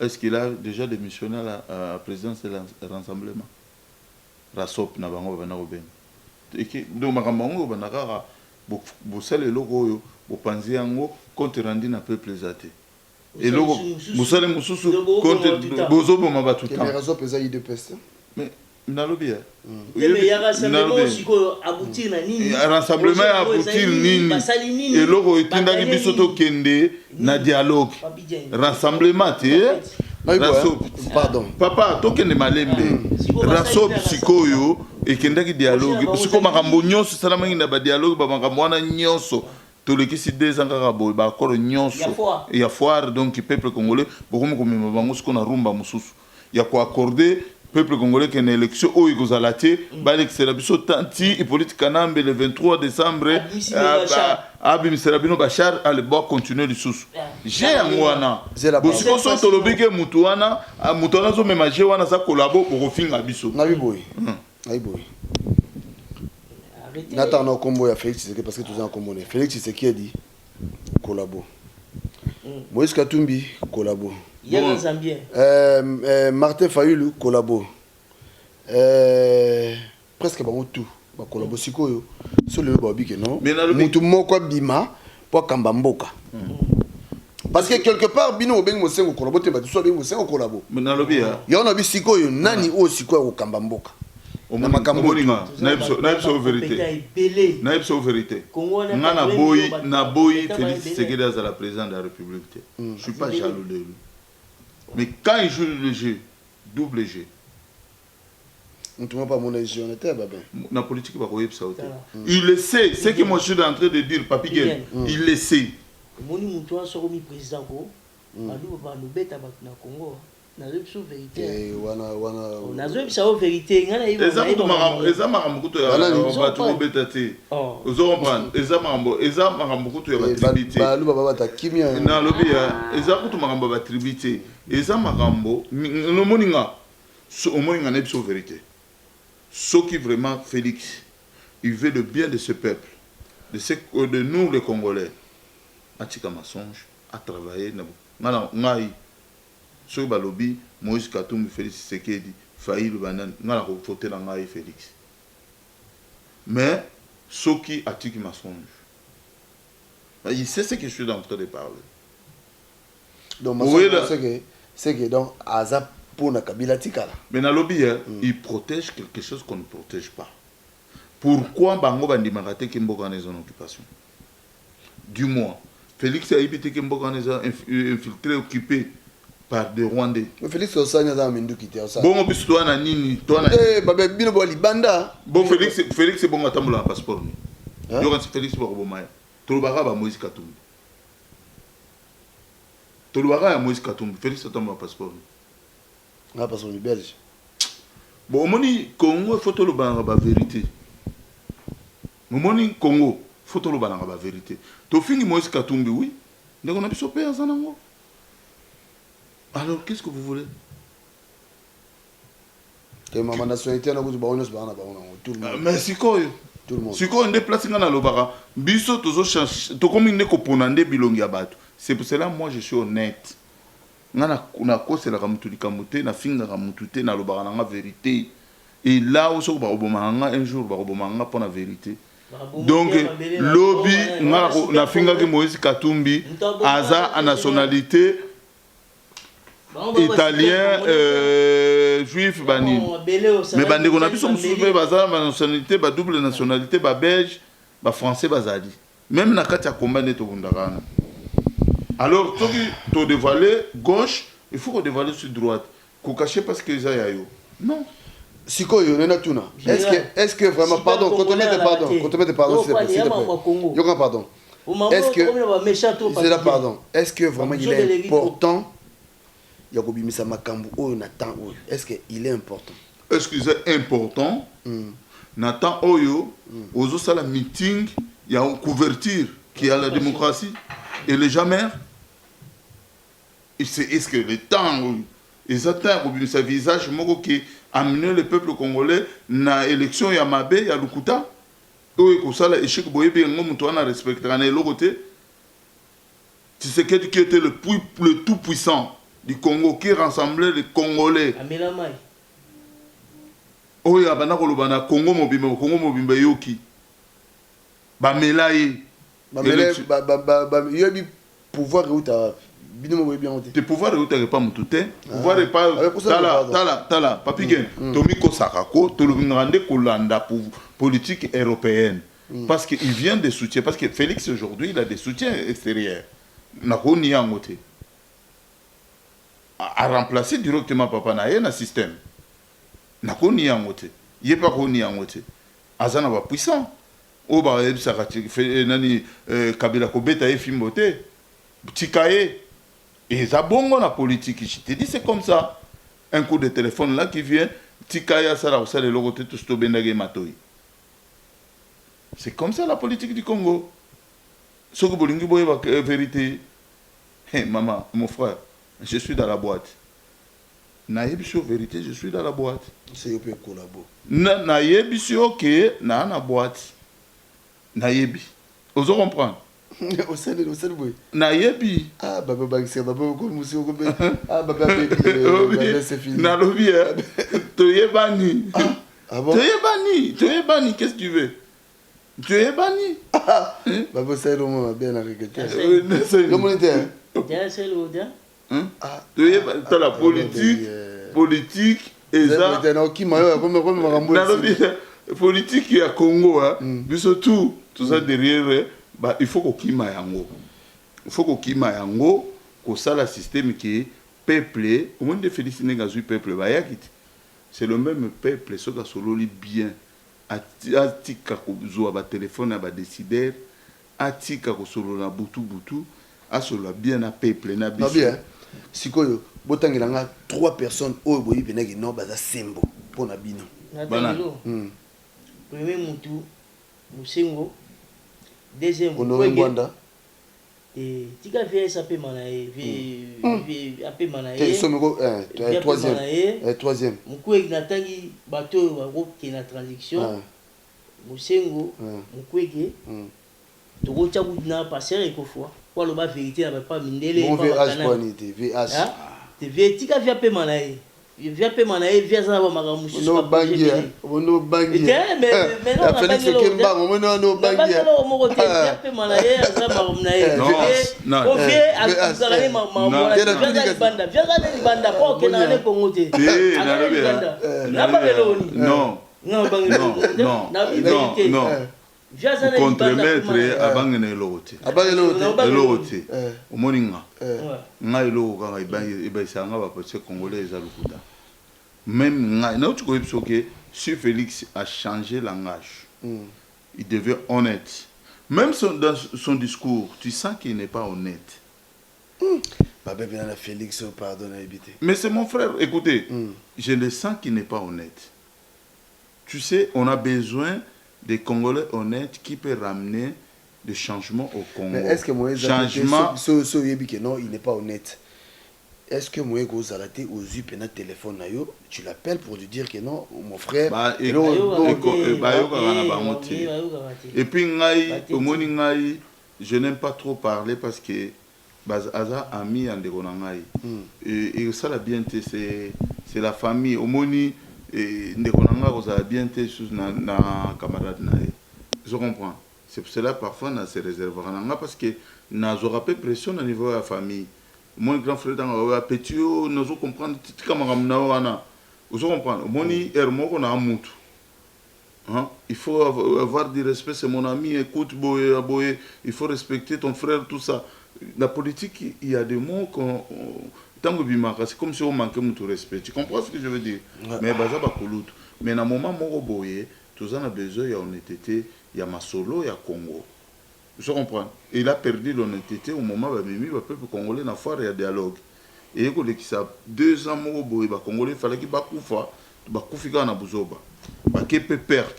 est-ce qu'il a déjà démissionné à la présidence de rassemblement rasop na bango bana ko ben et donc makambango banaka bo sale logo bo panzi yango compte rendu na peuple zaté et logo musale mususu contre bozo boma batuta mais raison pesa IDPS mais nalobi mais ya rassemblement siko aboutir na nini rassemblement aboutir nini et logo etindaki biso to kende na dialogue rassemblement te pardon papa to kende malembe raso sikoyo ekendaki dialogue siko makambo nyonso salamangi na ba dialogue ba makambo wana nyonso tolekisi 2 ans kaka boye bakoro nyonso ya foire donc peuple congolais bokomi komema bango siko na rumba mosusu ya koaccorder peuple congolais qu'une élection oyo ekozala te balekisela biso tanti Hippolyte Kanambe le 23 décembre abimisela bino bachar alebo continuer lisusu je yango wana bosiko so tolobi ke mutu wana azomema je wana za kolabo bokofinga biso nabiboye Nathan na combo ya Félix Tshisekedi parce que tu es en combo. Félix Tshisekedi collabo. Moïse Katumbi collabo. Yann Zambien. Martin Fayulu collabo. presque bango tout bakolabo sikoyo solo babi que non Mais na lobi- mutu moko bima po kamba mboka parce que quelque part bino obengi mosengo kolabo te batu so obengi mosengo kolabo Mais na lobi ya. yo na bisikoyo nani o sikoyo ko kamba mboka na makambo Omoninga, na yebso vérité. Na yebso vérité. Nga na boy Félix Tshisekedi à la présidente de la République. Je suis pas jaloux de lui. Mais quand il joue le jeu, double jeu. mutu mo pas mon jeu on était babin La politique va koyeb ça. Il le sait, c'est que moi je suis en train de dire Papi Guel, il le sait. Moni mutu a soko mi président ko. Balu ba no beta ba na Congo. Na zo vérité. wana Na zo vérité ngana ibo. Eza makambo kuto ya batu beta te. Ozo comprendre, eza makambo kuto ya batribité. balu baba bata kimia Na lobi ya, eza kuto makambo ba tribité. Eza makambo no moninga. So moninga na yebso vérité. Ce qui vraiment Félix, il veut le bien de ce peuple, de nous les Congolais. Atika Massonge a travaillé ngai ce balobi Moïse Katumbi Félix Tshisekedi failli le banan ngala ko voter na ngai Félix. Mais ce qui Atika Massonge, il sait ce que je suis en train de parler. donc Oui, c'est que donc azap pour na kabila tikala Mais na lobby, il protège quelque chose qu'on ne protège pas. Pourquoi bango bandimaka te kimboka na zone occupation? Du moins, Félix a évité kimboka na infiltré occupé par des Rwandais. mais Félix osanya za mindu kiti osa Bon biso toi na nini, toi na baba bino bo libanda bon Félix c'est bon atambola passeport ni. Hein? Yo quand Félix ba kobomaya. Tolobaka ba Moïse Katumbi. Tolobaka ya Moïse Katumbi, Félix atambola passeport ni. ah parce qu'on est belge Bon, au moni Congo, il faut le banner la vérité. Au moni Congo, il faut le banner la vérité. Tu finis Moïse Katumbi, oui. Donc on a pu sauver à Zanango. Alors, qu'est-ce que vous voulez? que ma nationalité na kuzu baonos bana baona tout le monde Mais c'est quoi? tout le monde C'est quoi on déplace dans le bara? Biso tozo change. To comme il n'est qu'au ponande bilongi abatu. C'est pour cela moi je suis honnête. Na kose la kamutuli kamote na finga kamutute na lobara na vérité. Et là où so ba obomanga un jour ba obomanga pour la vérité. Donc lobby na finga ke Moïse Katumbi aza a nationalité italien juif bani. Mais bande ko na biso musupe baza ba nationalité ba double nationalité ba belge ba français bazali. Même na kati ya combat neto bundakana. Alors, toi qui tu dévoilé gauche, il faut qu'on dévoile sur droite. Qu'on cache parce que ça y a eu. Non. sikoyo nena tuna est-ce que vraiment pardon quand on met pardon s'il te plaît yo pardon est-ce que c'est là pardon est-ce que vraiment il est important ya kobimisa makambo oyo na temps oyo est-ce que il est important Est-ce que c'est important Nathan Oyo ozo sala meeting il y a une couverture qui a la démocratie et les jamais est-ce que le temps ils attendent sa visage moko qui amener le peuple congolais na élection ya mabe ya lukuta oyo ko sala échec boye bien ngomu to na respecter na le côté tu sais qui était le tout puissant du Congo qui rassemblait les Congolais oyo abana ko lobana Congo mobimba yoki ba melaye yobi pouvoir uta bino mo bien te pouvoir uta pas mutute pouvoir pas tala papi gen tomi ko sakako to lobingande ko landa pour politique européenne parce que il vient de soutien parce que Félix aujourd'hui il a des soutiens extérieurs na ko ni yangote à remplacer directement papa na ye na système na ko ni yangote ye pas ko ni yangote azana ba puissant o ba ebisa nani Kabila ko beta e fimbote tikaye et ça bongo la politique je te dis c'est comme ça un coup de téléphone là qui vient tikaya sala au sale logote tout sto bendage matoi c'est comme ça la politique du Congo ce que bolingi boye ba vérité hey maman mon frère je suis dans la boîte na yebisio vérité je suis dans la boîte c'est yo peut collaborer na yebisio que na boîte na yebi ozo comprendre au sein boy na yebi ah baba bangisa baba ko musi ko be ah baba c'est fini na lobby toyebani. Ah bon? Toyebani, qu'est-ce que tu veux? Toyebani. Babo ça est bien arrêté. Comment était? T'as la politique et ça. Politique ya Congo, surtout tout ça derrière, bah il faut qu'on kima yango. Il faut qu'on kima yango, qu'on ça la système qui est peuplé. Au moins de féliciter les peuple bah yakit. C'est le même peuple, ce qui a solo bien. Atika ko zo ba téléphone ba décider, atika ko solo na butu, a solo bien na peuple na biso. Bien. Sikoyo, botangilanga 3 personnes oyo boyi penaki no baza sembo pour na bino. Bana. Premier Moutou, Moussengo. Deuxième Rwanda. Et Tika VSAP Manae, VAP Manae. Troisième. Moukouek Natangi, bateau, groupe qui est en transition. Moussengo, Moukouek. Toko Tchaboudna, passer et Kofwa. Pour le bas vérité, n'a pas mindele. VH. Tika VAP Manae. Via pe manae via za ba magamusu no bangi no bangi mais non Félix Kemba no bangi mo ko via pe manae za magamunae non o vie azalani mamona via za banda ko ke na le kongo te na ba beloni non via za contre-maître abangene lote omoninga ngai lo ka ibaisanga ba poche congolais za lukuta même ngai na tu ko que si Félix a changé langage il devient honnête même dans son discours tu sens qu'il n'est pas honnête Félix pardon habité mais c'est mon frère écoutez je le sens qu'il n'est pas honnête tu sais on a besoin des Congolais honnêtes qui peuvent ramener des changements au Congo. Mais est-ce que moi, changement non, il n'est pas honnête. Est-ce que moi, aux téléphone, tu l'appelles pour lui dire que non, mon frère. Et puis, je n'aime pas trop parler parce que Aza ami en dégonangai. Et ça la bien c'est la famille. Au moni ndekonanga oza bien te sous na camarade nae. Je comprends. C'est pour cela parfois on se réserve parce que na zo rappel pression au niveau de la famille. Mon grand frère dans a petit nous comprendre tikamangam na wana. Vous comprenez. Moni ermoko na mutu. Hein? Il faut avoir du respect, c'est mon ami, écoute boye, il faut respecter ton frère, tout ça. La politique, il y a des mots qu'on c'est comme si on manquait de respect. Tu comprends ce que je veux dire? Mais mais dans le moment où tout ça a besoin d'honnêteté, il y a Masolo, il y a Congo. Je comprends. Il a perdu l'honnêteté au moment où le peuple congolais n'a pas de dialogue. Et il y a 2 ans, les Congolais, il fallait qu'ils bakoufa, bakoufiga na buzoba. Baké peut perdre,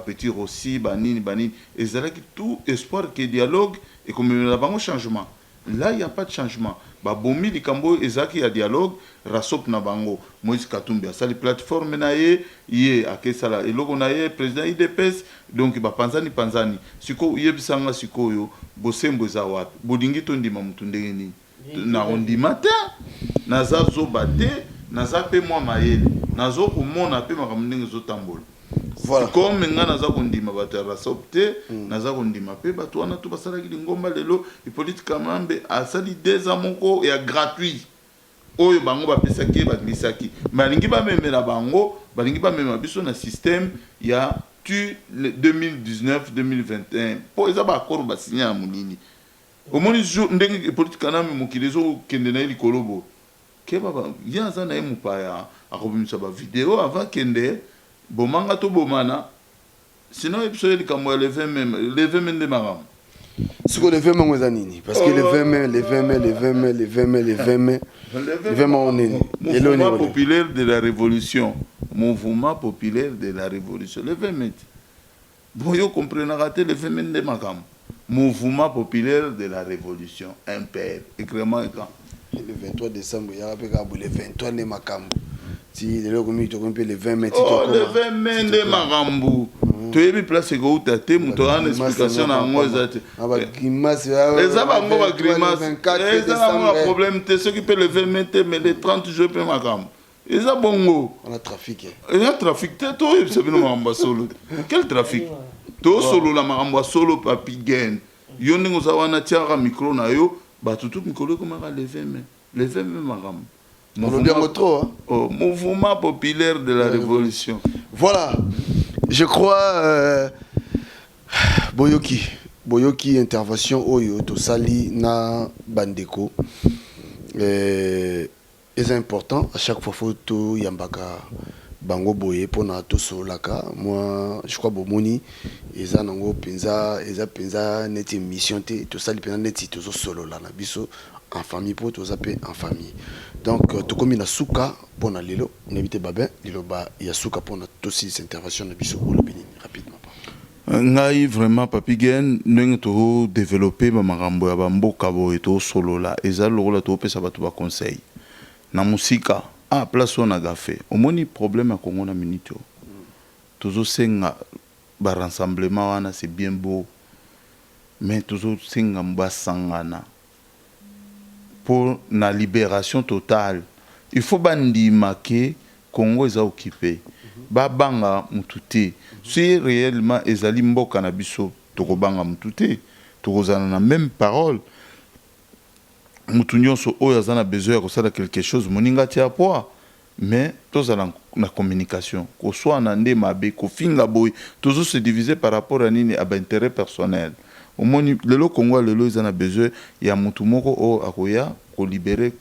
petit Rossi, banini. Et c'est là que tout espoir que dialogue et comme il y a un changement. Là, il n'y a pas de changement. Bomi likambo ezaki ya dialogue rasop na bango Moïse Katumbi ça les plateformes na ye akesala eloko na ye président IDPS donc panzani siko yebisanga sikoyo bosembo za wapi bodingi to ndima mutu ndenge nini na ondima te naza zo bate naza pe mwa mayele nazo komona pe makambo ndenge zo tambola. Voilà. Comme nga naza kondima bato rasop te naza kondima pe bato wana to basalaki lingomba lelo politique kamambe asali 2 ans moko ya gratuit oyo bango bapesaki baglisaki balingi bamemela bango balingi bamema biso na système ya tu 2019 2021 po eza ba accord basinya munini omoni ndenge politique kanambe mokili zo kende na likolobo ke baba yanza na mupaya akobimisa ba vidéo avant kende bomanga to bomana sinon episode likambo ya lever même de maram ce qu'on lever même aux anini parce que les 20 mai on est mouvement populaire de la révolution le 20 mai bon yo comprenez raté le 20 mai de maram mouvement populaire de la révolution MPR écrément écran le 23 décembre il y a le 23 de makambo. Si le 20 mai. Oh, le 20 mai de Marambu. Tu as mis place que tu as été, tu as une explication à moi. Grimace. Les abangos à grimace. Les abangos à problème. Tu sais qui peut le 20 mai, mais le 30 juin, peut Marambu. eza bongo On a trafic. eza trafic te to yebisa bino makambo ya solo quel trafic tosolola makambo ya solo Papi Gen yo ndenge oza wana tiaka micro na yo bato tu mikolo ekomaka leve me makambo On bien trop, hein? Mouvement populaire de la révolution. Voilà, je crois Boyoki intervention Oyo Tosali na Bandeko est important. À chaque fois photo Yambaka Bango Boye pour na Toso Laka. Moi, je crois Bomoni eza nango penza net émission te Tosali penza net Toso solo la na biso en famille pour Tosape en famille. Donc, tout comme il a souka pour na lilo, n'évitez pas bien, il y a souka pour na aussi cette intervention na biso pour le Bénin rapidement. Ngai vraiment Papi Gen ndenge to développer ba makambo ya bamboka boye to solo la eza lokola to pesa bato ba conseil na musika place on a gafé omoni problème ya Congo na minute tozo senga ba rassemblement wana c'est bien beau mais tozo senga mba sangana pour la libération totale. Il faut bandima que Congo est occupé. Babanga mutute. Si réellement ezali mboka na biso tokobanga mutute, tokozana na même parole. Mutunyo so oyo azana besoin ko sala quelque chose moninga tia poa. Mais tozala na communication, ko soit na nde mabe ko finga boy, tozo se diviser par rapport à nini à intérêt personnel. Au moins, le Congo, ils ont besoin, il y a mutu moko akoya ko libérer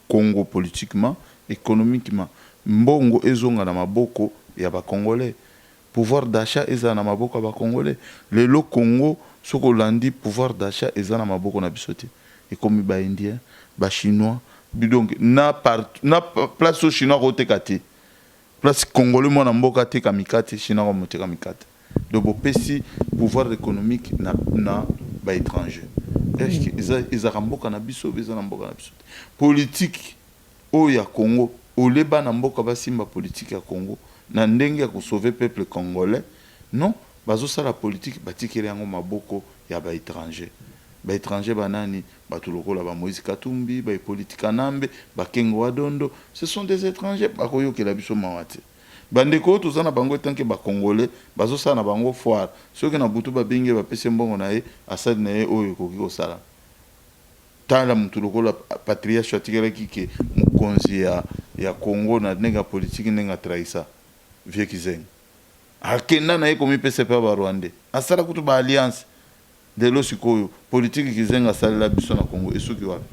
Congo politiquement, économiquement. Mbongo ezonga na maboko ya ba Congolais. Pouvoir d'achat eza na maboko ba Congolais. Le Congo, ce qu'on landi pouvoir d'achat eza na maboko na bisote. Et comme ba Indien, ba Chinois, donc na place au Chinois rotekate. Place Congolais mo na mboka te kamikate, Chinois mo te kamikate. Donc, le pouvoir économique na ba étranger. Est-ce que ils aramboka na biso, ils aramboka na biso. Politique au ya Congo, au leba na mboka ba simba politique ya Congo, na ndenge ya ko sauver peuple congolais. Non, bazo sa la politique batikere yango maboko ya ba étranger. Ba étranger banani, ba tuloko la ba Moïse Katumbi, ba politique nambe, ba Kengo Wadondo, ce sont des étrangers ba koyo ke la biso mawate. Bandeko tozana bango tanke ba Congolais bazo sa na bango foire soki na butu ba binge ba pese mbongo na ye asali na ye oyo koki ko sala tala mutu lokola patriarche atikela kike mukonzi ya Congo na nega politique nega traisa vie kizenga akenda na ye komi pese pa ba Rwanda asala kutu ba alliance de lo sikoyo politique kizenga sala la biso na Congo esuki wapi.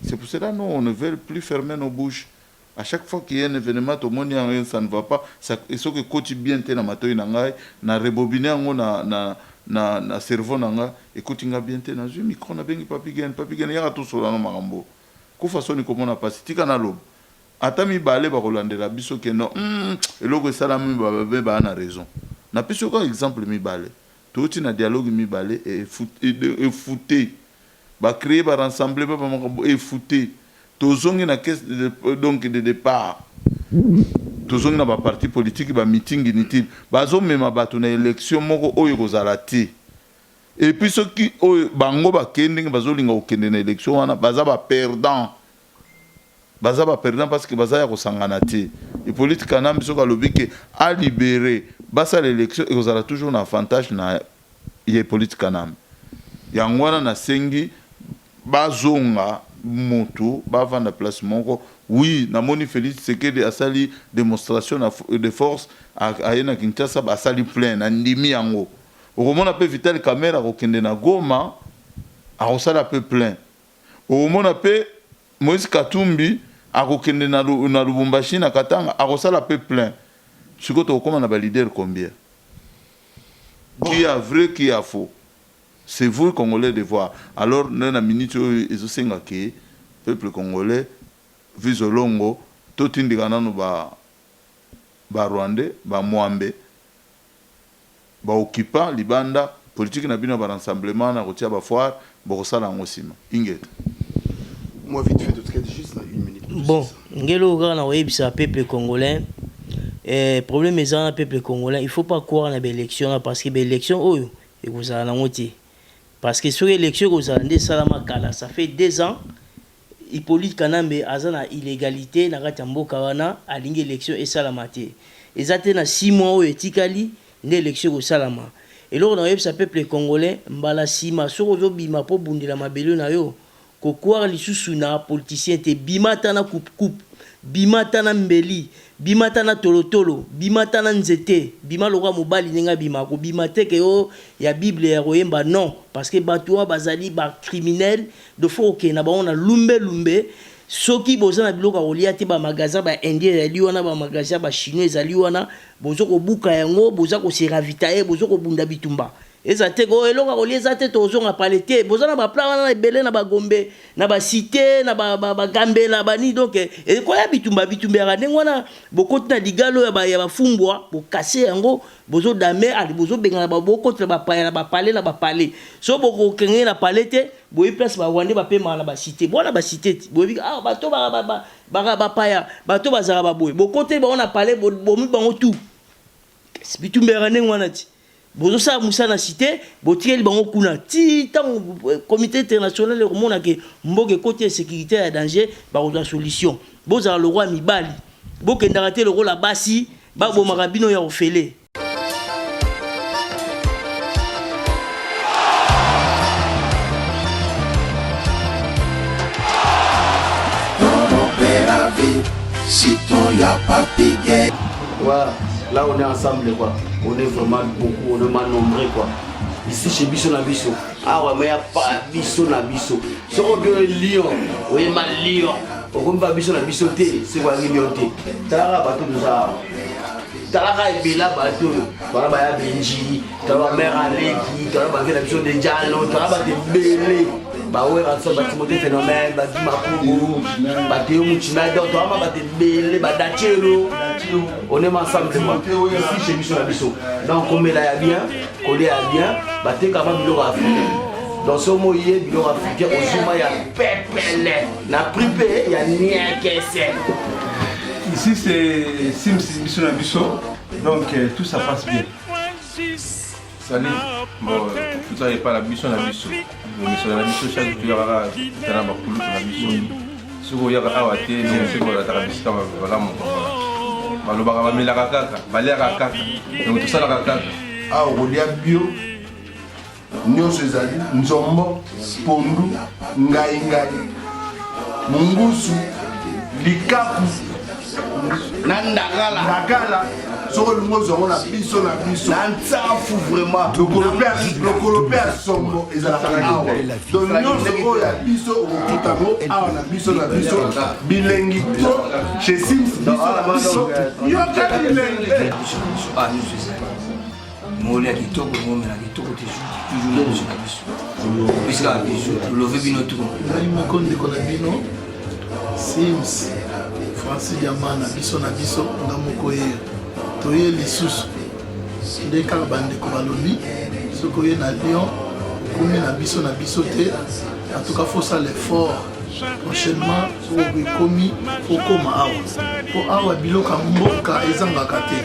C'est pour cela non on ne veut plus fermer nos bouches. À chaque fois qu'il y a un événement, tout le monde ça ne va pas. Il faut que côté bien te na matoi na ngai, na rebobiner ngo na cerveau na ngai, écoute nga bien te na ju micro na bengi Papi Gen ya to sola no makambo. Ko façon ni komona pasi tika na lobo. Ata mi balé ba kolandela biso ke no. Eloko sala mi ba na raison. Na piso ko exemple mi balé. Tout na dialogue mi balé et fouté. Ba créer ba rassembler ba makambo et fouté. Tozongi na caisse donc de départ tozongi na ba parti politique ba meeting inutile bazo mema bato na élection moko oyo kozala te et puis ceux qui bango ba kende bazo linga okende na élection wana baza ba perdant parce que baza ya kosangana te et politique na biso ka lobike a libérer basa l'élection et kozala toujours na avantage na ye politique na yangwana na sengi bazonga moto bava na place moko oui na moni Félix Tshisekedi asali démonstration de force a yena Kinshasa asali plein na ndimi yango okomona pe Vital Kamerhe akokende na Goma akosala pe plein okomona pe Moïse Katumbi akokende na Lubumbashi na Katanga akosala pe plein sikoto okoma na ba leader combien qui a vrai qui a faux. C'est vous, Congolais, de voir. Alors, dans la minute où ils ont dit que le peuple congolais, vise au longo, tout le monde ba Rwandais, ba Mwambe, ba occupant, Libanda, politique n'a pas de rassemblement, n'a pas de foire, ba Rosala Ngosima. Inget. Moi, vite fait, tout cas, juste une minute. Bon, ngelo na web ça peuple congolais. Problème est dans le peuple congolais. Il ne faut pas croire dans l'élection parce que l'élection, oh, et vous allez en moitié. Parce que sur l'élection, vous allez ça fait 2 ans, Hippolyte Kanambe aza na illégalité na kati ya mboka wana alingi élection esalama te eza te na 6 mois oyo etikali nde élection kosalama eloko na oyebisa peuple congolais mbala nsima soki ozobima mpo bundela mabele na yo kokwara lisusu na politicien te bimata na coupe bimata na mbeli bimata na tolotolo bimata na nzete bima lokwa mobali ndenge abima kobima te ke yo ya bible ya koyemba non parce que bato wana bazali bacriminel de fo okende na bango na lumbe soki boza na biloko ya kolia te bamagasin baindien ezali wana bamagasin bachinois ezali wana boza kobuka yango boza koseravitaye boza kobunda bitumba eza te ko eloko ya kolia eza te tozonga pale te boza na baplan wana na ebele na bagombe na basite na bagambela bani donc ekoya bitumba yaka ndenge wana bokoti na ligalo ya bafumbwa bokase yango bozodame ali bozobengana bokoti na bapale na bapale so bokokenge na pale te boyi place bawande bapemaka na basite bona basite ti boyebi bato bapaya bato bazala baboye bokote bango na pale bomi bango tu bitumba yaka ndenge wana ti bozosala musala na cité botikeli bango kuna ti ntango comité international ekomona ke mboka ekoti ya sécurité ya danger bakozwa solution bozala lokwa ya mibali bokendaka te lokola basi babomaka bino ya ofele Voilà, là on est ensemble quoi. On est vraiment beaucoup, on est mal nombreux quoi. Ici chez Bisso na Bisso. Ah ouais, mais il n'y a pas Bisso na Bisso. Si on veut Lyon, on est mal Lyon. On ne peut pas Bisso na Bisso, c'est quoi Lyon? T'as bateau de ça. T'as la bella bateau. T'as la Benji, t'as la mère Aleki, t'as la Bisso de Diallo, t'as la Bélé. Bah ouais, ça va te phénomène, bah dis ma poubou, bah t'es où tu m'as dit, toi bah t'es belle, bah d'achelo. On est ensemble ici chez Bisso la Bisso. Donc on met là bien, on est bien, bah t'es quand même biloko africain. Dans ce mot il y a biloko africain, au Zuma il y a pépele, na pripé il y a niakese. Ici c'est Sims Bisso la Bisso, donc tout ça passe bien. Salut, bon, tout ça n'est pas la Bisso la Bisso. Mais sur la Bisso, chaque jour, il y aura un peu la Bisso. Si vous avez un peu de Bisso, voilà mon frère. Mais la caca, balai la caca. Donc tout ça la caca. Ah, on y a bio. Nous sommes Nzombo, Pondu, Ngai, Mungusu, Likapu, Nagala. Sur le mot, on a Bisso na Bisso. Fou vraiment. Le colopère sombre et la Awa. Donc nous sommes à Bisso au Kutabo, à Bisso na Bisso, bilingue. Chez Sims, Bisso na Bisso. Yoka bilingue. Ah, nous c'est ça. Molia kitoko, molia kitoko, toujours Bisso na Bisso. Puisque Bisso, le lever bino tout. Ngai moko ndeko na bino Sims Francis Diamana Bisso na Bisso ngamoko ye toye lisusu nde kaka bandeko balobi soki oye na Lyon okomi na biso te en tout cas faut ça l'effort prochainement soki ekomi okoma awa po awa biloko ya mboka ezangaka te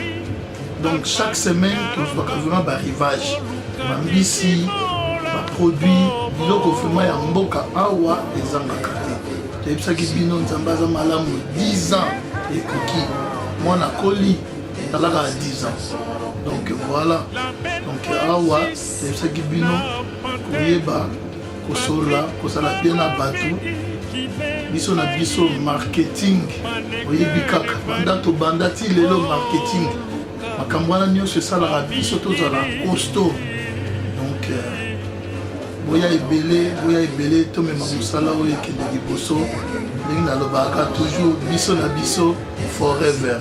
donc chaque semaine tozwaka vraiment barivage bambisi baproduit biloko vraiment ya mboka awa ezangaka te toyebisaki bino nzambe aza malamu 10 ans ekoki mwana koli talaka 10 ans donc voilà donc awa toyebisaki bino koyeba kosola kosala bien na bato biso na biso marketing oyebi kaka banda tobanda ti lelo marketing makambo wana nyonso esalaka biso tozala costaud donc boya ebele tomema mosala oyo ekende liboso ndenge nalobaka toujours biso na biso forever.